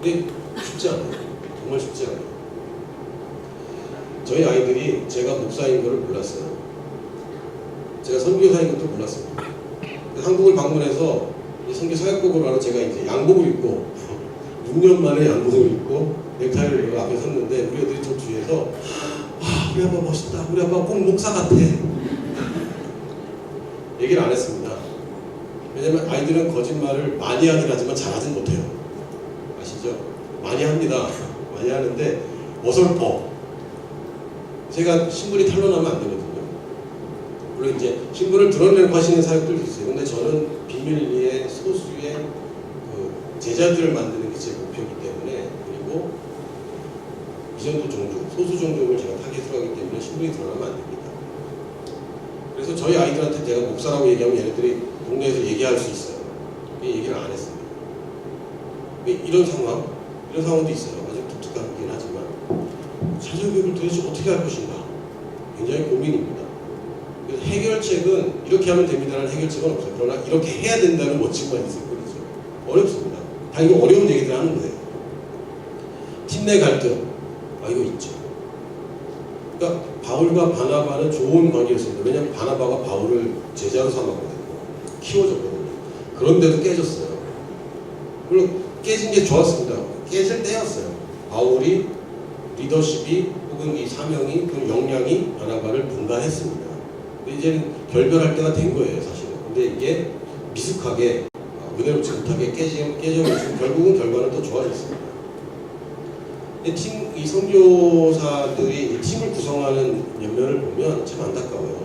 근데 쉽지 않아요. 정말 쉽지 않아요. 저희 아이들이 제가 목사인 걸 몰랐어요. 제가 선교사인 것도 몰랐어요. 한국을 방문해서 선교 사역복을 하러 제가 이제 양복을 입고 6년 만에 양복을 입고 넥타이를 입고 앞에 섰는데 우리 애들이 저 뒤에서 와, 우리 아빠 멋있다. 우리 아빠 꼭 목사 같아. 얘기를 안 했습니다. 왜냐면 아이들은 거짓말을 많이 하긴 하지만 잘하진 못해요. 아시죠? 많이 합니다. 많이 하는데 어설퍼. 제가 신분이 탄로나면 안 되거든요. 물론 이제 신분을 드러내고 하시는 사역들도 있어요. 근데 저는 비밀리에 소수의 그 제자들을 만드는 게 제 목표이기 때문에, 그리고 이전도 종족, 소수 종족을 제가 타겟으로 하기 때문에 신분이 드러나면 안 됩니다. 그래서 저희 아이들한테 제가 목사라고 얘기하면 얘네들이 동네에서 얘기할 수 있어요. 얘기를 안 했습니다. 이런 상황도 있어요. 아주 독특하긴 하지만 자녀 교육을 도대체 어떻게 할 것인가 굉장히 고민입니다. 그래서 해결책은 이렇게 하면 됩니다라는 해결책은 없어요. 그러나 이렇게 해야 된다는 원칙만 있을 뿐이죠. 어렵습니다. 다 이거 어려운 얘기들 하는 거예요. 팀 내 갈등, 이거 있죠. 그러니까 바울과 바나바는 좋은 관계였습니다. 왜냐하면 바나바가 바울을 제자로 삼았거든요. 키워줬거든요. 그런데도 깨졌어요. 물론 깨진 게 좋았습니다. 깨질 때였어요. 바울이 리더십이 혹은 이 사명이 그 역량이 바나바를 분간했습니다. 근데 이제는 결별할 때가 된 거예요, 사실은. 근데 이게 미숙하게 은혜롭지 못하게 깨져가지고 결국은 결과는 더 좋아졌습니다. 근데 이 선교사들이 팀을 구성하는 면면을 보면 참 안타까워요.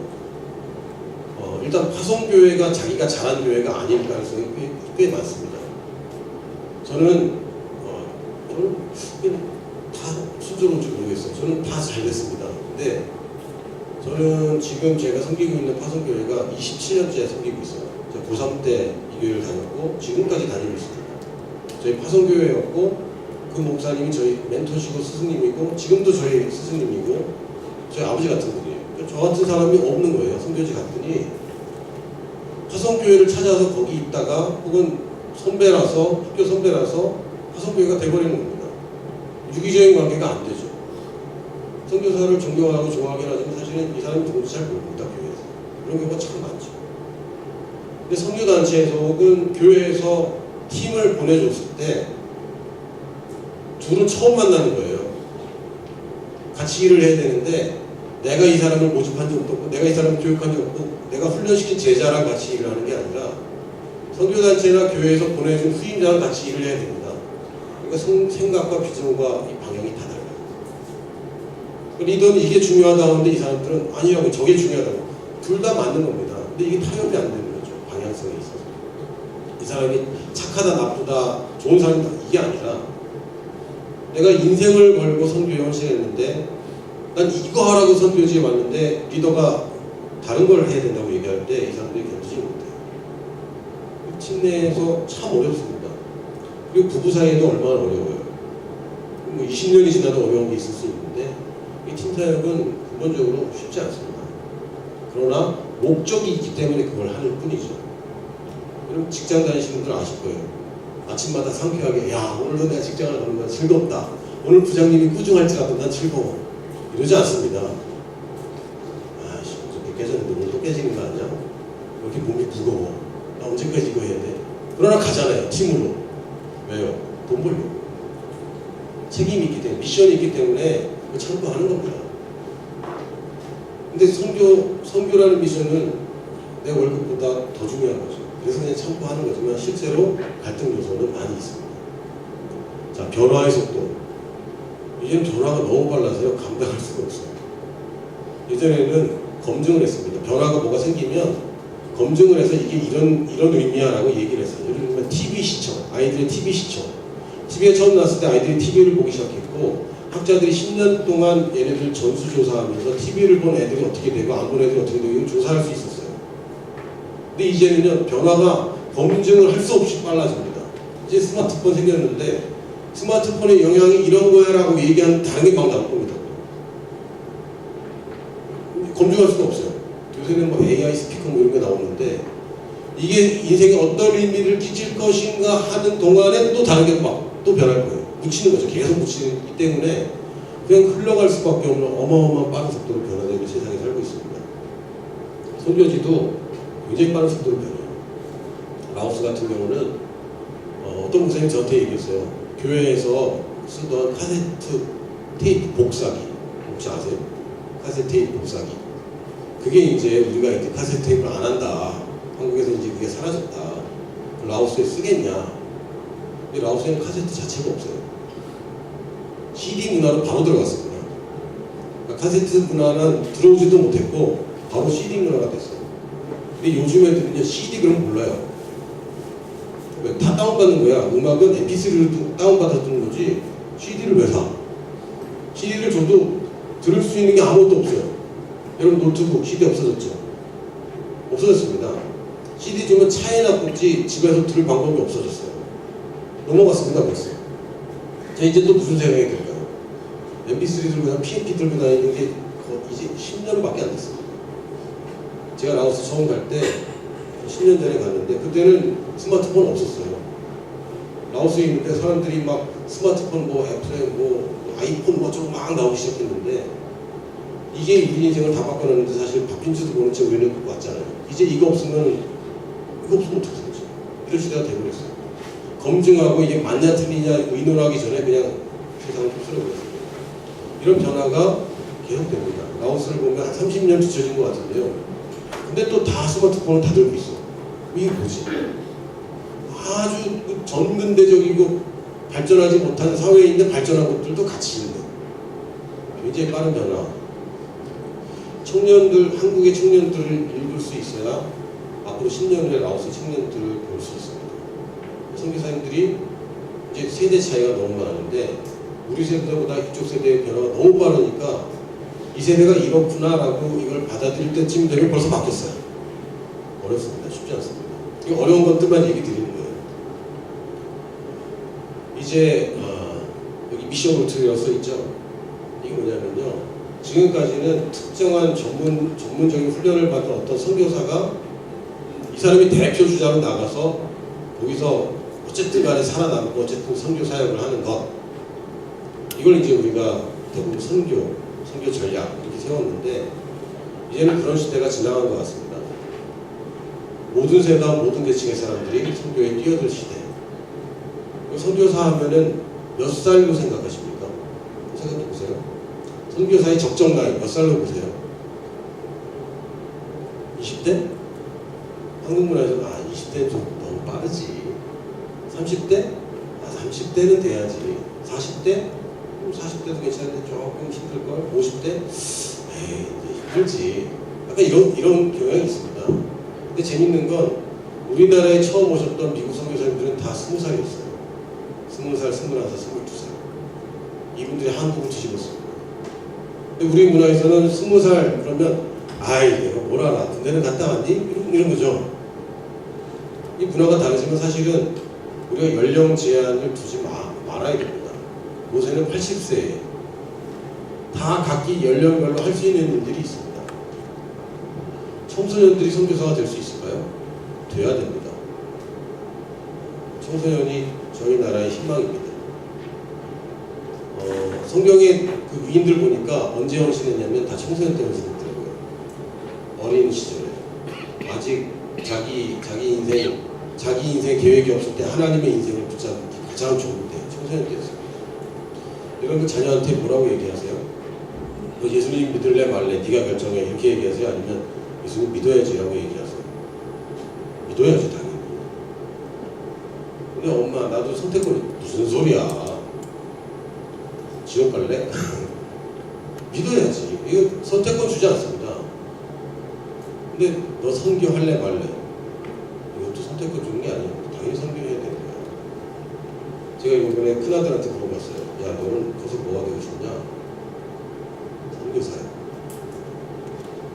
일단 파송교회가 자기가 잘한 교회가 아닐 가능성이 꽤 많습니다. 저는 다 순조로운지 모르겠어요. 저는 다 잘 됐습니다. 근데 저는 지금 제가 섬기고 있는 파송교회가 27년째 섬기고 있어요. 제가 고3 때 이 교회를 다녔고 지금까지 다니고 있습니다. 저희 파송교회였고 그 목사님이 저희 멘토시고 스승님이고 지금도 저희 스승님이고 저희 아버지 같은 분이에요. 저 같은 사람이 없는 거예요. 선교지 갔더니 파송교회를 찾아서 거기 있다가 혹은 선배라서 학교 선배라서 파송교회가 돼버리는 겁니다. 유기적인 관계가 안 되죠. 선교사를 존경하고 좋아하긴 하지만 사실은 이 사람이 누군지 잘 모릅니다. 교회에서. 그런 경우가 참 많죠. 근데 선교단체에서 혹은 교회에서 팀을 보내줬을 때 둘은 처음 만나는 거예요. 같이 일을 해야 되는데 내가 이 사람을 모집한 적도 없고 내가 이 사람을 교육한 적도 없고 내가 훈련시킨 제자랑 같이 일을 하는 게 아니라 선교단체나 교회에서 보내준 후임자랑 같이 일을 해야 됩니다. 그러니까 생각과 비전과 이 방향이 다 달라요. 리더는 이게 중요하다 하는데 이 사람들은 아니라고 저게 중요하다고. 둘 다 맞는 겁니다. 근데 이게 타협이 안 되는 거죠. 방향성에 있어서. 이 사람이 착하다 나쁘다 좋은 사람이다 이게 아니라 내가 인생을 걸고 선교에 헌신했는데 난 이거 하라고 선교지에 왔는데 리더가 다른 걸 해야 된다고 얘기할 때 이 사람들이 견디지 못해요. 팀 내에서 참 어렵습니다. 그리고 부부 사이에도 얼마나 어려워요. 뭐 20년이 지나도 어려운 게 있을 수 있는데 이 팀 사역은 근본적으로 쉽지 않습니다. 그러나 목적이 있기 때문에 그걸 하는 뿐이죠. 여러분 직장 다니시는 분들 아실 거예요. 아침마다 상쾌하게 야 오늘도 내가 직장을 가는 건 즐겁다. 오늘 부장님이 꾸중할지라도 난 즐거워. 이러지 않습니다. 아씨 어저께 깨졌는데 오늘 또 깨지는 거 아니야? 왜 이렇게 몸이 무거워? 나 언제까지 이거 해야 돼? 그러나 가잖아요. 팀으로. 왜요? 돈 벌려고. 책임이 있기 때문에 미션이 있기 때문에 참고 하는 겁니다. 근데 선교라는 미션은 내 월급보다 더 중요한 거죠. 그래서 그냥 참고 하는 거지만 실제로 갈등 요소는 많이 있습니다. 자, 변화의 속도. 이제는 변화가 너무 빨라서요. 감당할 수가 없어요. 예전에는 검증을 했습니다. 변화가 뭐가 생기면 검증을 해서 이게 이런 의미야 라고 얘기를 했어요. 예를 들면 TV 시청, 아이들의 TV 시청. TV에 처음 나왔을 때 아이들이 TV를 보기 시작했고 학자들이 10년 동안 얘네들 전수조사하면서 TV를 본 애들이 어떻게 되고 안 본 애들이 어떻게 되고 조사할 수 있었어요. 근데 이제는요, 변화가 검증을 할 수 없이 빨라집니다. 이제 스마트폰 생겼는데 스마트폰의 영향이 이런 거야 라고 얘기하는 다른 게 막 나올 겁니다. 검증할 수가 없어요. 요새는 뭐 AI 스피커 뭐 이런 게 나오는데 이게 인생에 어떤 의미를 끼칠 것인가 하는 동안에 또 다른 게 막 또 변할 거예요. 묻히는 거죠. 계속 묻히기 때문에 그냥 흘러갈 수밖에 없는 어마어마한 빠른 속도로 변화되는 세상에 살고 있습니다. 선교지도 굉장히 빠른 속도로 변해요. 라오스 같은 경우는 어떤 목사님이 저한테 얘기했어요. 교회에서 쓰던 카세트 테이프 복사기 혹시 아세요? 카세트 테이프 복사기. 그게 이제 우리가 이제 카세트 테이프를 안 한다. 한국에서 이제 그게 사라졌다. 라오스에 쓰겠냐? 라오스에는 카세트 자체가 없어요. CD 문화로 바로 들어갔습니다. 그러니까 카세트 문화는 들어오지도 못했고 바로 CD 문화가 됐어요. 근데 요즘 애들은요 CD 그러면 몰라요. 다 다운받는 거야. 음악은 MP3를 다운받아 듣는 거지 CD를 왜 사? CD를 줘도 들을 수 있는 게 아무것도 없어요. 여러분 노트북 CD 없어졌죠? 없어졌습니다. CD 주면 차에 놔뒀지 집에서 들을 방법이 없어졌어요. 넘어갔습니다. 벌써. 자, 이제 또 무슨 생각이 들까요? MP3 들고 다니고 PMP 들고 다니는 게 이제 10년밖에 안 됐습니다. 제가 라오스 처음 갈 때 10년 전에 갔는데 그때는 스마트폰 없었어요. 라오스에 있는데 사람들이 막 스마트폰 뭐 애플에 뭐 아이폰 뭐 저거 막 나오기 시작했는데 이게 우리 인생을 다 바꿔놨는데 사실 바뀐 줄도 모른 채 우리는 왔잖아요. 이제 이거 없으면 어떻게 살지? 이런 시대가 돼버렸어요. 검증하고 이게 맞냐 틀리냐 의논하기 전에 그냥 세상을 휩쓸어버렸어요. 이런 변화가 계속됩니다. 라오스를 보면 한 30년 뒤처진 것 같은데요. 근데 또 다 스마트폰을 다 들고 있어. 이게 뭐지? 아주 전근대적이고 발전하지 못한 사회에 있는 발전한 것들도 같이 있는 굉장히 빠른 변화. 청년들, 한국의 청년들을 읽을 수 있어야 앞으로 10년 후에 라오스 청년들을 볼 수 있습니다. 선교사님들이 이제 세대 차이가 너무 많은데 우리 세대보다 이쪽 세대의 변화가 너무 빠르니까 이 세대가 이렇구나라고 이걸 받아들일 때쯤 되면 벌써 바뀌었어요. 어렵습니다. 쉽지 않습니다. 이 어려운 것들만 얘기 드리는 거예요. 이제 여기 미션 울트라고 써 있죠. 이게 뭐냐면요. 지금까지는 특정한 전문적인 훈련을 받은 어떤 선교사가 이 사람이 대표 주자로 나가서 거기서 어쨌든 간에 살아남고 어쨌든 선교 사역을 하는 것, 이걸 이제 우리가 대부분 선교 전략 이렇게 세웠는데 이제는 그런 시대가 지나간 것 같습니다. 모든 세대와 모든 계층의 사람들이 선교에 뛰어들 시대. 선교사 하면은 몇 살로 생각하십니까? 생각해 보세요. 선교사의 적정 나이 몇 살로 보세요? 20대? 한국 문화에서는 20대는 좀 너무 빠르지. 30대? 30대는 돼야지. 40대? 40대도 괜찮은데 조금 힘들걸. 50대? 에이, 힘들지. 약간 이런 경향이 있습니다. 근데 재밌는 건 우리나라에 처음 오셨던 미국 선교사님들은 다 20살이었어요. 20살, 21살, 22살. 이분들이 한국을 뒤집었습니다. 근데 우리 문화에서는 20살 그러면 아이 내가 뭘 알아. 군대는 갔다 왔니? 이런 거죠. 이 문화가 다르지만 사실은 우리가 연령 제한을 두지 말아야 됩니다. 요새는 80세 다 각기 연령별로 할 수 있는 일들이 있습니다. 청소년들이 선교사가 될 수 있을까요? 돼야 됩니다. 청소년이 저희 나라의 희망입니다. 성경의 그 위인들 보니까 언제 헌신했냐면 다 청소년 때 헌신했더라고요. 어린 시절에 아직 자기 인생 계획이 없을 때 하나님의 인생을 붙잡는 가장 좋은 때 청소년 때였습니다. 여러분 자녀한테 뭐라고 얘기하세요? 너 예수님 믿을래 말래 네가 결정해 이렇게 얘기하세요? 아니면 예수님 믿어야지라고 얘기하세요? 믿어야지 당연히. 근데 엄마 나도 선택권이 무슨 소리야? 지옥 갈래? 믿어야지. 이거 선택권 주지 않습니다. 근데 너 선교할래 말래? 이것도 선택권 주는 게 아니에요. 당연히 선교해야 되는 거야. 제가 이번에 큰아들한테 물어봤어요. 야 너는 커서 뭐가 되고 싶냐? 선교사야.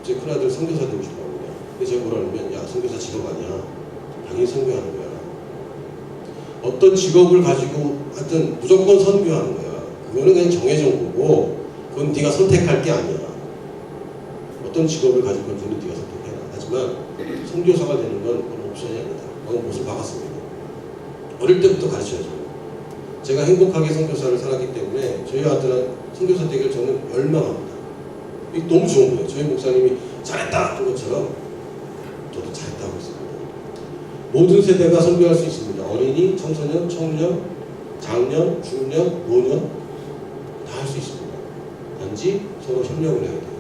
제 큰아들 선교사 되고 싶다고요. 그래서 제가 뭐라 그러면, 야, 선교사 직업 아니야. 당연히 선교하는 거야. 어떤 직업을 가지고 하여튼 무조건 선교하는 거야. 그거는 그냥 정해진 거고, 그건 네가 선택할 게 아니야. 어떤 직업을 가지고 있는지는 네가 선택해라. 하지만 선교사가 되는 건 옵션이 아니다. 방금 못을 박았습니다. 어릴 때부터 가르쳐야죠. 제가 행복하게 선교사를 살았기 때문에 저희 아들은 선교사 되기를 저는 열망합니다. 이게 너무 좋은 거예요. 저희 목사님이 잘했다 한 것처럼 저도 잘했다 하고 있습니다. 모든 세대가 선교할 수 있습니다. 어린이, 청소년, 청년, 장년, 중년, 노년 다 할 수 있습니다. 단지 서로 협력을 해야 돼요.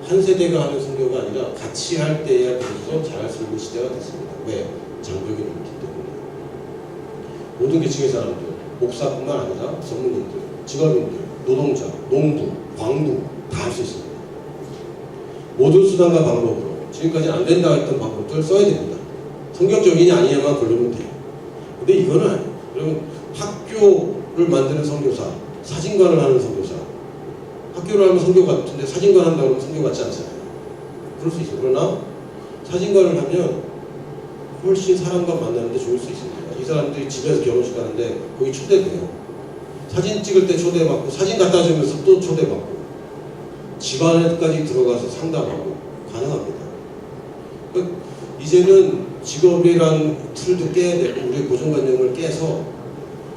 한 세대가 하는 선교가 아니라 같이 할 때야 비로소 잘할 수 있는 시대가 됐습니다. 왜? 장벽이 높기 때문에. 모든 계층의 사람들, 목사뿐만 아니라 전문인들, 직업인들, 노동자, 농부, 광부 다 할 수 있습니다. 모든 수단과 방법으로 지금까지 안 된다 했던 방법들 써야 됩니다. 성경적이냐 아니냐만 걸리면 돼요. 근데 이거는 아니에요. 그러면 학교를 만드는 선교사, 사진관을 하는 선교사, 학교를 하면 선교 같은데 사진관 한다고 하면 선교 같지 않잖아요. 그럴 수 있어요. 그러나 사진관을 하면 훨씬 사람과 만나는데 좋을 수 있습니다. 이 사람들이 집에서 결혼식 하는데 거기 초대돼요. 사진 찍을 때 초대받고, 사진 갖다 주면서 또 초대받고, 집안에까지 들어가서 상담하고 가능합니다. 그러니까 이제는 직업이란 틀도 깨야 되고, 우리의 고정관념을 깨서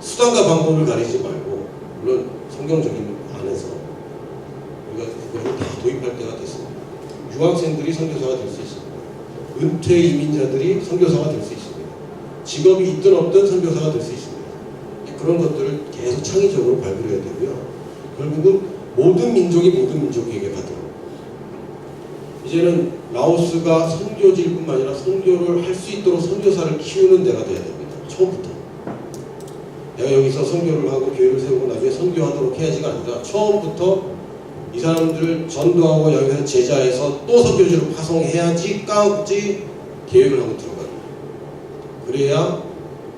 수단과 방법을 가리지 말고, 물론 성경적인 안에서 우리가 그걸 다 도입할 때가 됐습니다. 유학생들이 선교사가 될 수 있습니다. 은퇴 이민자들이 선교사가 될 수 있습니다. 직업이 있든 없든 선교사가 될 수 있습니다. 그런 것들을 계속 창의적으로 발굴해야 되고요. 결국은 모든 민족이 모든 민족에게 가도록. 이제는 라오스가 선교지일 뿐만 아니라 선교를 할 수 있도록 선교사를 키우는 데가 돼야 됩니다. 처음부터. 내가 여기서 선교를 하고 교회를 세우고 나중에 선교하도록 해야지가 아니라 처음부터 이 사람들을 전도하고 여기서 제자해서 또 선교지로 파송해야지까지 계획을 하고 들어갑니다. 그래야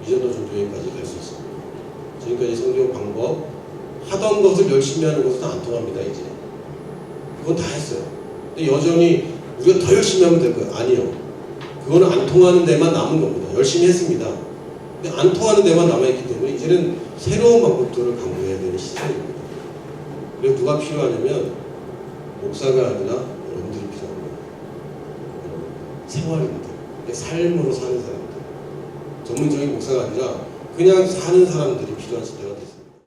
이전도 전도회까지 갈 수 있습니다. 지금까지 선교 방법 하던 것을 열심히 하는 것은 안 통합니다. 이제 그건 다 했어요. 근데 여전히 우리가 더 열심히 하면 될 거예요. 아니요. 그거는 안 통하는 데만 남은 겁니다. 열심히 했습니다. 근데 안 통하는 데만 남아있기 때문에 이제는 새로운 방법들을 강구해야 되는 시대입니다. 그래서 누가 필요하냐면 목사가 아니라 여러분들이 필요합니다. 생활인들, 삶으로 사는 사람들, 전문적인 목사가 아니라 그냥 사는 사람들이 필요한 시대.